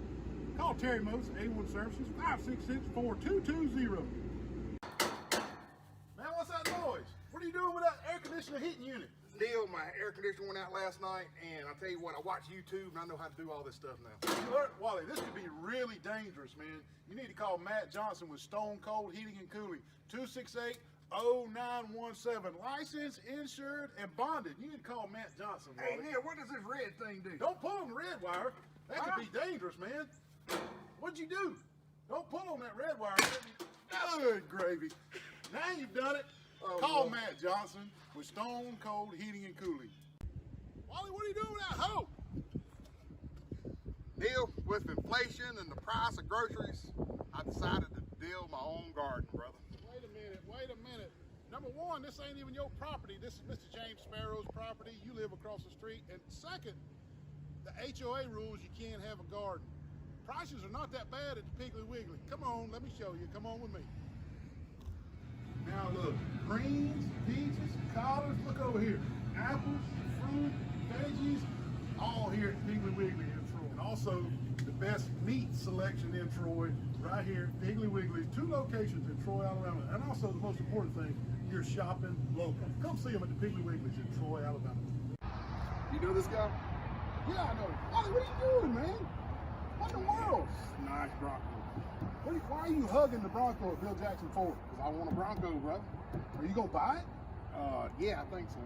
Call Terry Moats at A1 Services, 566-4220. Man, what's that noise? What are you doing with that air conditioner heating unit? Neil, my air conditioner went out last night, and I'll tell you what, I watch YouTube, and I know how to do all this stuff now. Wally, this could be really dangerous, man. You need to call Matt Johnson with Stone Cold Heating and Cooling, 268-0917. Licensed, insured, and bonded. You need to call Matt Johnson, Hey, Wally. Neil, what does this red thing do? Don't pull on the red wire. That could be dangerous, man. What'd you do? Don't pull on that red wire. Good gravy. Now you've done it. Call Matt Johnson with Stone Cold Heating and Cooling. Wally, what are you doing with that hoe? Neil, with inflation and the price of groceries, I decided to deal my own garden, brother. Wait a minute. Number one, this ain't even your property. This is Mr. James Sparrow's property. You live across the street. And second, the HOA rules you can't have a garden. Prices are not that bad at the Piggly Wiggly. Come on, let me show you. Come on with me. Now look, greens, peaches, collards, look over here. Apples, fruit, veggies, all here at Piggly Wiggly in Troy. And also the best meat selection in Troy, right here at Piggly Wiggly's, 2 locations in Troy, Alabama. And also the most important thing, you're shopping local. Come see them at the Piggly Wiggly's in Troy, Alabama. You know this guy? Yeah, I know. Wally, what are you doing, man? What in the world? Nice Bronco. Why are you hugging the Bronco at Bill Jackson Ford? Because I want a Bronco, brother. Are you gonna buy it? Yeah, I think so.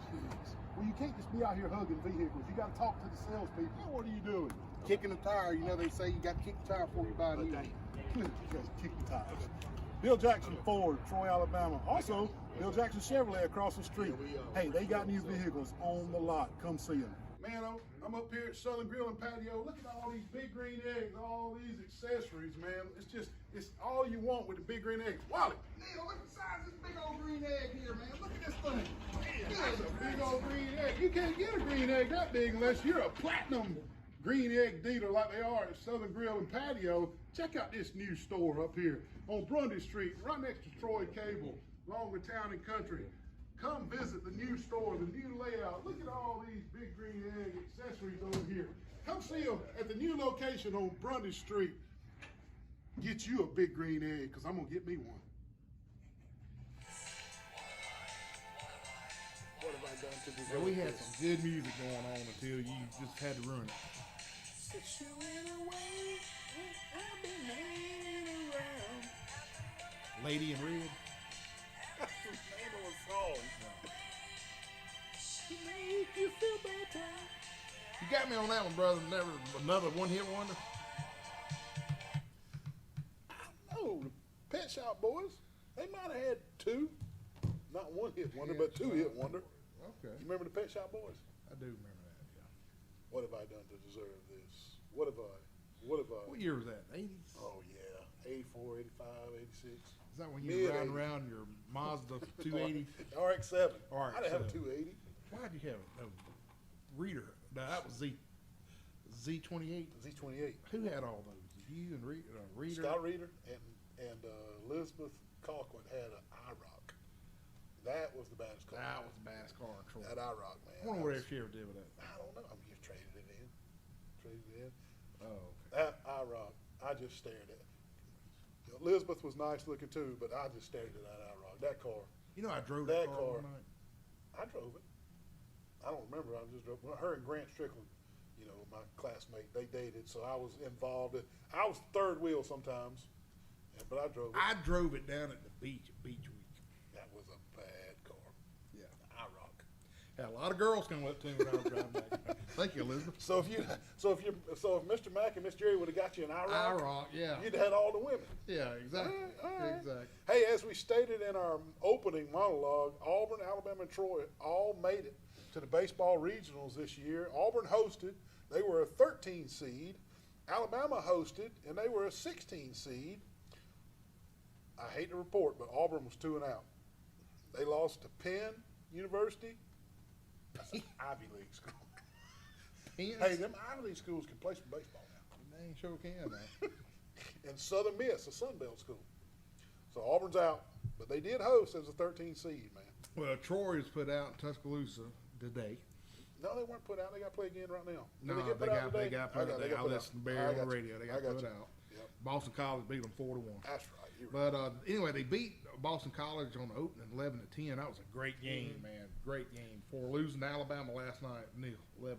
Jeez. Well, you can't just be out here hugging vehicles. You got to talk to the salespeople. What are you doing? Kicking the tire, you know they say you got to kick the tire before you buy a new one. You guys kick the tires. Bill Jackson Ford, Troy, Alabama. Also, Bill Jackson Chevrolet across the street. Hey, they got new vehicles on the lot. Come see them. Man, I'm up here at Southern Grill and Patio. Look at all these big green eggs, all these accessories, man. It's all you want with the big green eggs. Wally, Neil, look at the size of this big old green egg here, man. Look at this thing. that's a big old green egg. You can't get a green egg that big unless you're a platinum green egg dealer like they are at Southern Grill and Patio. Check out this new store up here on Grundy Street, right next to Troy Cable, along with Town and Country. Come visit the new store, the new layout. Look at all these big green egg accessories over here. Come see them at the new location on Grundy Street. Get you a big green egg, because I'm going to get me one. What have I done to deserve So we had this? some good music going on until you just had to ruin it. Lady in Red. That's the name of a song. You got me on that one, brother. Never another one-hit wonder. No, the Pet Shop Boys. They might have had two. Not one hit wonder, but two hit wonder. Okay, You remember the Pet Shop Boys? I do remember that. Yeah. What have I done to deserve this? What have I? What year was that? 80s? Oh yeah, 84, 85, 86. Is that when you Mid- were riding around your Mazda 280? RX-7. RX-7. I didn't have a 280. Why'd you have a reader? No, that was Z28. Z28. Who had all those? You and Reader? Scott Reader and Elizabeth Colquitt had an IROC. That was the baddest car. That was the baddest car in Troy. That IROC, man. I wonder what she ever did with that. I don't know. I mean, you traded it in. Oh, okay. That IROC, I just stared at. Elizabeth was nice looking too, but I just stared at that IROC. That car, You know, I drove That that car car. one night. I drove it. I don't remember. I just drove. Her and Grant Strickland, you know, my classmate, they dated, so I was involved. I was third wheel sometimes, but I drove it. I drove it down at the beach at Beach Week. That was a bad car. Yeah. IROC. Had a lot of girls come up to me when I was driving back. Thank you, Elizabeth. So if Mr. Mack and Miss Jerry would have got you an IROC, IROC, yeah. you'd have had all the women. Yeah, exactly. All right. Exactly. Hey, as we stated in our opening monologue, Auburn, Alabama, and Troy all made it to the baseball regionals this year. Auburn hosted. They were a 13 seed. Alabama hosted, and they were a 16 seed. I hate to report, but Auburn was 2 and out. They lost to Penn University. That's an Ivy League school. Pens? Hey, them Ivy League schools can play some baseball now. They sure can, man. And Southern Miss, a Sun Belt school. So Auburn's out, but they did host as a 13 seed, man. Well, Troy was put out in Tuscaloosa today. No, they weren't put out. They got to play again right now. Did No, get put out today? they got put out. They I got put out. listened to Barry I on got the you. radio. They I got got put you. out. Yep. Boston College beat them 4-1. That's right. You're right. But anyway, they beat Boston College on the opening 11-10. That was a great game, man. Great game. For losing to Alabama last night, 11-8.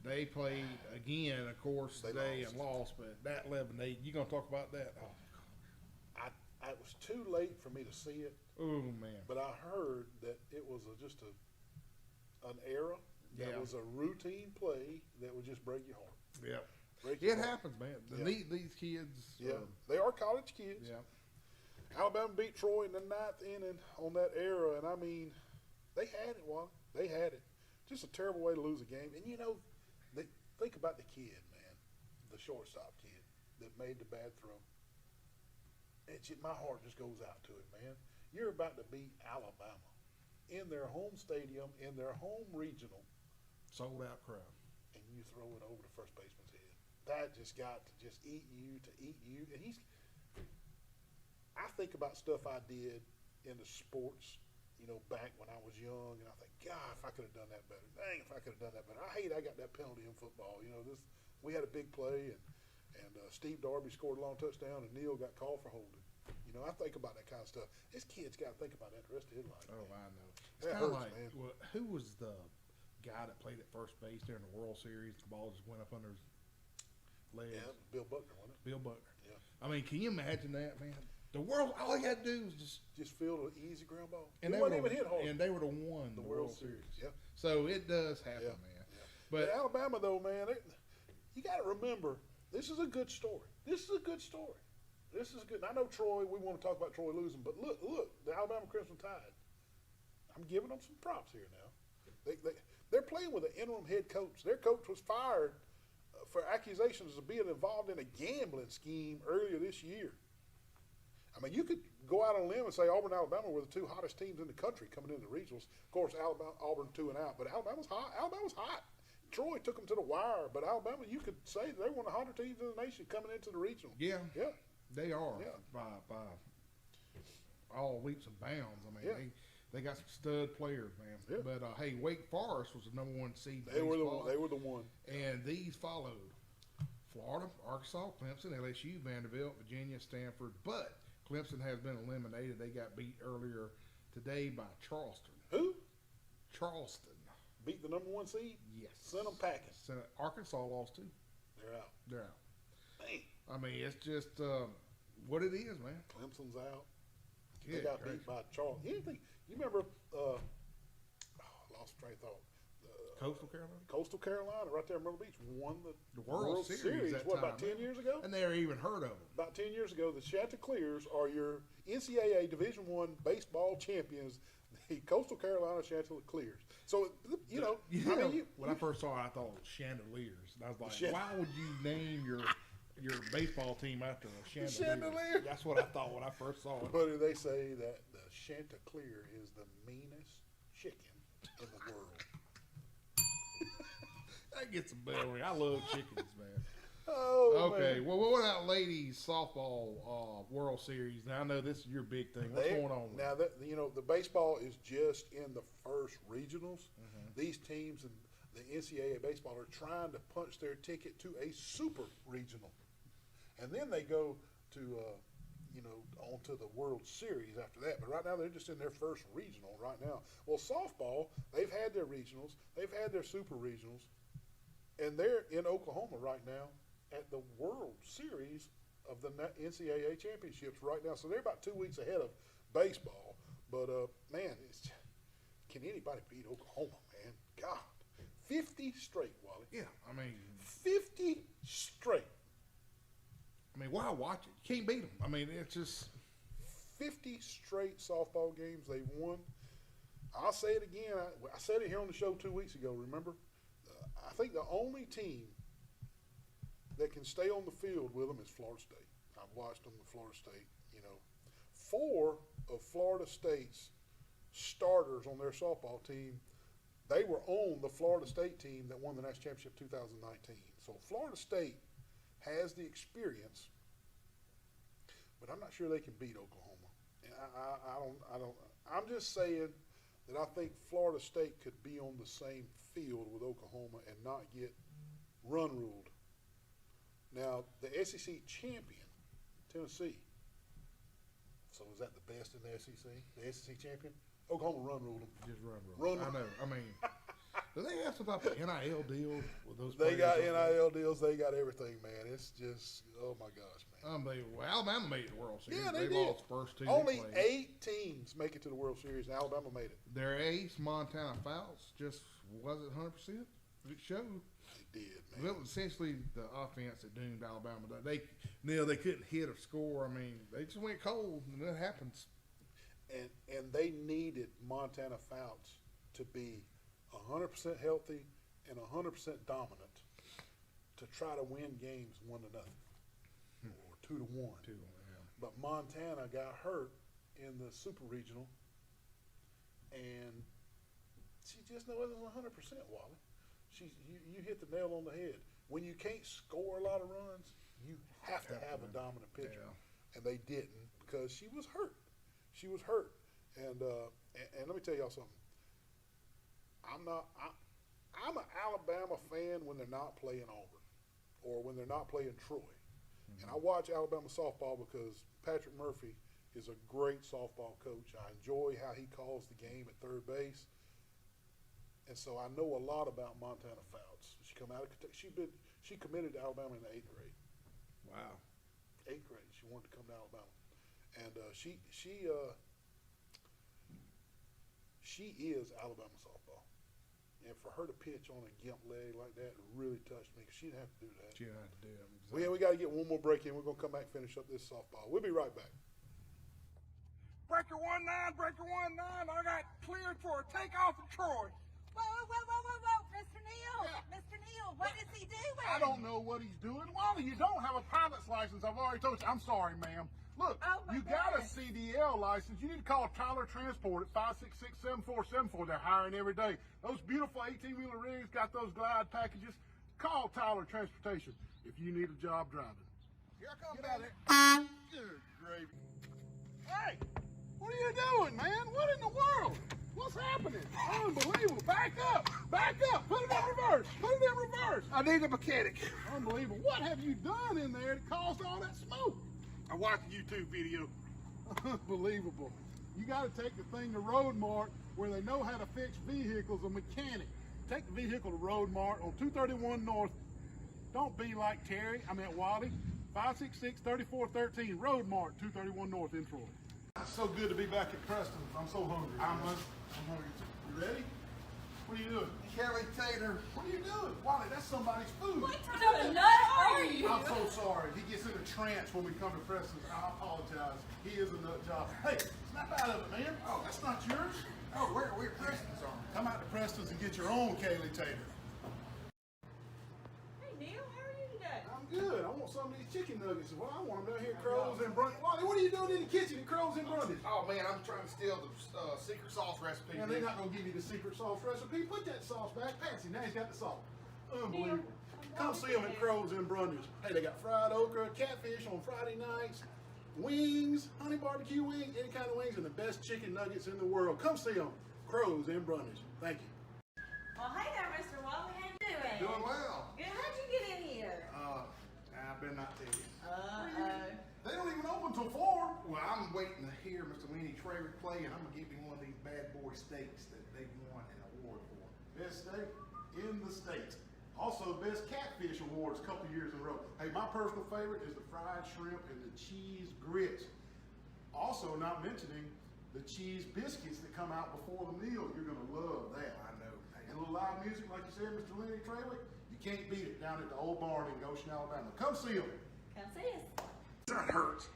They played again, of course, They today lost. and lost. But that 11-8, you gonna talk about that? It was too late for me to see it, Oh man. but I heard that it was just an error. That Yeah. was a routine play that would just break your heart. Yep. Break your It heart. happens, man. Yeah. These kids. Yeah, they are college kids. Yeah. Alabama beat Troy in the 9th inning on that era, and I mean, they had it, Wally. They had it. Just a terrible way to lose a game. And you know, think about the kid, man, the shortstop kid that made the bad throw. My heart just goes out to it, man. You're about to beat Alabama in their home stadium, in their home regional, Sold out crowd. and you throw it over the first baseman's head. That just got to just eat you. And I think about stuff I did in the sports, you know, back when I was young, and I think, God, if I could have done that better. Dang, if I could have done that better. I hate I got that penalty in football. You know, we had a big play, and Steve Darby scored a long touchdown, and Neil got called for holding. You know, I think about that kind of stuff. This kid's got to think about that the rest of his life. Oh, man. I know. It's That kind of hurts, like, man. well, who was the guy that played at first base during the World Series? The ball just went up under his legs. Yeah, Bill Buckner, wasn't it? Bill Buckner. Yeah. I mean, can you imagine that, man? The world, all he had to do was Just field an easy ground ball. and He they wasn't would even hit hard. and they would have won the World Series. Yeah. So it does happen, Yeah. man. But But Alabama, though, man, you got to remember, this is a good story. This is a good story. This is good. I know Troy, we want to talk about Troy losing, but look, the Alabama Crimson Tide. I'm giving them some props here now. They're playing playing with an interim head coach. Their coach was fired for accusations of being involved in a gambling scheme earlier this year. I mean, you could go out on a limb and say Auburn and Alabama were the two hottest teams in the country coming into the regionals. Of course, Auburn 2 and out, but Alabama's hot. Alabama's hot. Troy took them to the wire, but Alabama, you could say they're one of the hotter teams in the nation coming into the regional. Yeah, Yeah. they are Yeah. by all leaps and bounds. I mean, Yeah. they got some stud players, man. Yeah. But hey, Wake Forest was the #1 seed. in They were baseball. the one. And these followed Florida, Arkansas, Clemson, LSU, Vanderbilt, Virginia, Stanford. But Clemson has been eliminated. They got beat earlier today by Charleston. Who Charleston. beat the #1 seed? Yes. Send them packing. So Arkansas lost too. They're out. They're out. Dang. I mean, it's just what it is, man. Clemson's out. They Good got gracious. beat by Charles. Anything? You remember? I lost train of thought. Coastal Carolina. Coastal Carolina, right there in Myrtle Beach, won The World Series that What, time, about 10 man. years ago? And they're even heard of them. About 10 years ago, the Chanticleers are your NCAA Division I baseball champions, the Coastal Carolina Chanticleers. So, you know, I mean, When I first saw it, I thought it was chandeliers. And I was like, Chan- why would you name your baseball team after a chandelier? Chandelier. That's what I thought when I first saw it. What do they say? That the Chanticleer is the meanest chicken in the world. That gets a bell ring. I love chickens, man. Oh, Okay, man. well, what about ladies softball World Series? Now I know this is your big thing. What's going on? Now that you know, the baseball is just in the first regionals. These teams in the NCAA baseball are trying to punch their ticket to a super regional, and then they go to onto the World Series after that. But right now they're just in their first regional right now. Well, softball, they've had their regionals, they've had their super regionals, and they're in Oklahoma right now at the World Series of the NCAA championships right now. So they're about 2 weeks ahead of baseball. But man, can anybody beat Oklahoma, man? God, 50 straight, Wally. Yeah, I mean, 50 straight. why watch it? You can't beat them. I mean, it's just 50 straight softball games they've won. I'll say it again. I said it here on the show 2 weeks ago, remember? I think the only team that can stay on the field with them is Florida State. I've watched them with Florida State. You know, 4 of Florida State's starters on their softball team, they were on the Florida State team that won the national championship 2019. So Florida State has the experience, but I'm not sure they can beat Oklahoma. And I don't. I'm just saying that I think Florida State could be on the same field with Oklahoma and not get run ruled. Now, the SEC champion, Tennessee. So is that the best in the SEC? The SEC champion? Oklahoma run ruled them. just run. Run. I know. I mean, do they have some type of NIL deal with those They players got up there? NIL deals. They got everything, man. It's just, oh my gosh, man. Unbelievable. Alabama made it to the World Series. Yeah, they did. lost the first two. they Only played. 8 teams make it to the World Series, and Alabama made it. Their ace, Montana Fouts, just wasn't 100%. It showed. They did, man. Well, essentially the offense that doomed Alabama. They couldn't hit or score. I mean, they just went cold, and that happens. And they needed Montana Fouts to be 100% healthy and 100% dominant to try to win games 1-0 or 2-1. But Montana got hurt in the Super Regional, and she just wasn't 100%, Wally. You hit the nail on the head. When you can't score a lot of runs, you have to have a dominant pitcher, Yeah. and they didn't because she was hurt. She was hurt, and let me tell y'all something. I'm an Alabama fan when they're not playing Auburn, or when they're not playing Troy. And I watch Alabama softball because Patrick Murphy is a great softball coach. I enjoy how he calls the game at third base. And so I know a lot about Montana Fouts. She committed to Alabama in the 8th grade. Wow. 8th grade. She wanted to come to Alabama. And she is Alabama softball. And for her to pitch on a gimp leg like that really touched me because she didn't have to do that. She had to do it. Well, we got to get one more break in. We're going to come back and finish up this softball. We'll be right back. Breaker 1-9, breaker 1-9. I got cleared for a takeoff in Troy. Whoa, whoa, whoa, whoa, whoa, whoa. don't know what he's doing. Wally, you don't have a pilot's license. I've already told you. I'm sorry, ma'am. Look, Oh, my you got a goodness. CDL license. You need to call Tyler Transport at 566-7474. They're hiring every day. Those beautiful 18-wheeler rigs got those glide packages. Call Tyler Transportation if you need a job driving. Here I come, Get out man. of there. Good gravy. Hey, what are you doing, man? What in the world? What's happening? Unbelievable. Back up. Back up. Put it in reverse. Put it in reverse. I need a mechanic. Unbelievable. What have you done in there that caused all that smoke? I watched a YouTube video. Unbelievable. You got to take the thing to Road Mart where they know how to fix vehicles, a mechanic. Take the vehicle to Road Mart on 231 North. Don't be like Terry, Wally. 566-3413, Road Mart, 231 North in Troy. It's so good to be back at Preston. I'm so hungry. I'm hungry too. You ready? What are you doing? Kelly Taylor. What are you doing? Wally, that's somebody's food. What kind of nut are you? I'm so sorry. He gets in a trance when we come to Preston. I apologize. He is a nut job. Hey, snap out of it, man. Oh, that's not yours. Oh, we're Preston's on. Come out to Preston's and get your own Kaylee Taylor. Hey, Neil, how are you today? I'm good. I want some of these chicken nuggets. Well, I want them down here at Crows and Brundy. Wally, what are you doing in the kitchen at Crows and Brundy? Oh man, I'm trying to steal the secret sauce recipe. Man, they're not going to give you the secret sauce recipe. Put that sauce back. Patsy, now he's got the sauce. Unbelievable. Come see them at Crows and Brundy's. Hey, they got fried okra, catfish on Friday nights, wings, honey barbecue wings, any kind of wings, and the best chicken nuggets in the world. Come see them. Crows and Brundy's. Thank you. Well, hey there, Mr. Wally. How you doing? Doing well. Good. How'd you get in here? I better not tell you. Uh-oh. They don't even open till 4. Well, I'm waiting to hear Mr. Lenny Traver play, and I'm gonna give him one of these bad boy steaks that they won an award for. Best steak in the state. Also, best catfish awards a couple years in a row. Hey, my personal favorite is the fried shrimp and the cheese grits. Also, not mentioning the cheese biscuits that come out before the meal. You're gonna love that. I know. And a little live music, like you said, Mr. Lenny Trawick, you can't beat it down at the old barn in Goshen, Alabama. Come see them. Come see us. That hurts.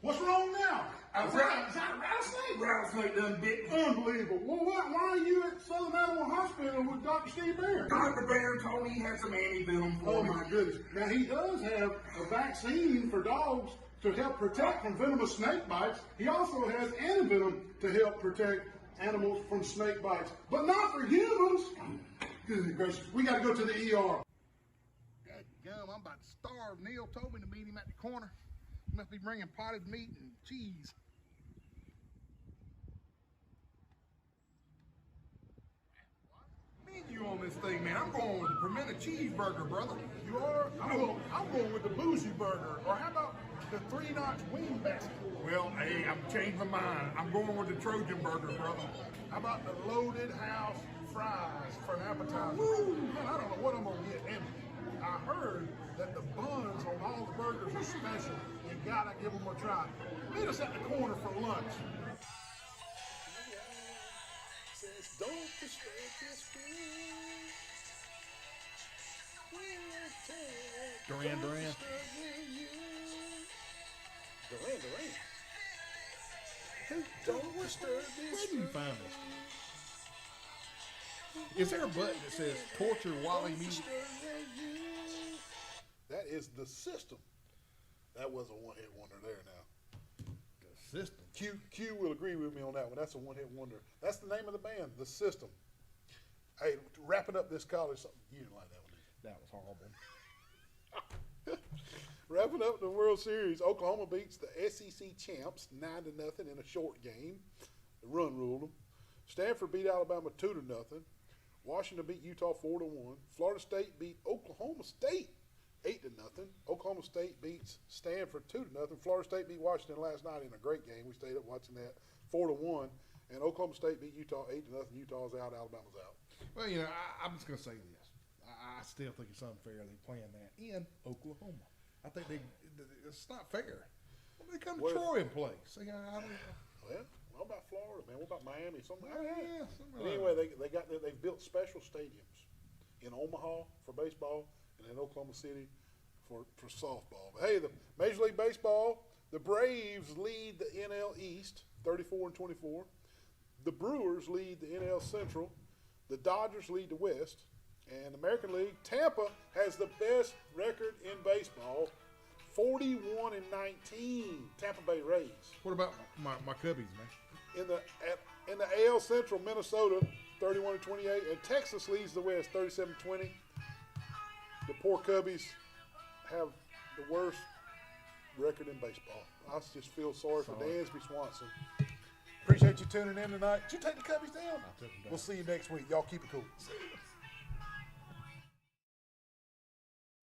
What's wrong now? Is that a rattlesnake? Rattlesnake done bit me. Unbelievable. Well, why are you at Southern Animal Hospital with Dr. Steve Bear? Dr. Bear told me he had some antivenom for Oh me. my goodness. Now he does have a vaccine for dogs to help protect from venomous snake bites. He also has antivenom to help protect animals from snake bites, but not for humans. Goodness gracious, we got to go to the ER. Dadgum, I'm about to starve. Neil told me to meet him at the corner. He must be bringing potted meat and cheese. Me and you on this thing, man. I'm going with the pimento cheeseburger, brother. You are? I'm going with the bougie burger, or how about the 3-notch wing basket? Well, hey, I'm changing my mind. I'm going with the Trojan burger, brother. How about the loaded house fries for an appetizer? Woo! Man, I don't know what I'm gonna get. And I heard that the buns on all the burgers are special. You gotta give them a try. Meet us at the corner for lunch. Duran Duran. Duran Duran. Don't disturb Where this. do you find this? Is there a button that says torture Wally music? That is the system. That was a one-hit wonder there now. The system. Q will agree with me on that one. That's a one-hit wonder. That's the name of the band, The System. Hey, wrapping up this college, you didn't like that one, did you? That was horrible. Wrapping up the World Series, Oklahoma beats the SEC champs 9-0 in a short game. The run ruled them. Stanford beat Alabama 2-0. Washington beat Utah 4-1. Florida State beat Oklahoma State 8-0. Oklahoma State beats Stanford 2-0. Florida State beat Washington last night in a great game. We stayed up watching that 4-1. And Oklahoma State beat Utah 8-0. Utah's out. Alabama's out. Well, you know, I'm just going to say this. I still think it's unfair they playing that in Oklahoma. I think it's not fair. They come to What- Troy and play. So, you know, I don't, Well, what about Florida, man? What about Miami? Something. yeah, But anyway, they've built special stadiums in Omaha for baseball and in Oklahoma City for softball. But hey, the Major League Baseball, the Braves lead the NL East 34-24. The Brewers lead the NL Central. The Dodgers lead the West. And American League, Tampa has the best record in baseball, 41-19. Tampa Bay Rays. What about my Cubbies, man? In the AL Central, Minnesota 31-28, and Texas leads the West 37-20. The poor Cubbies have the worst record in baseball. I just feel sorry for Dansby Swanson. Appreciate you tuning in tonight. Did you take the Cubbies down? I took them down. We'll see you next week. Y'all keep it cool.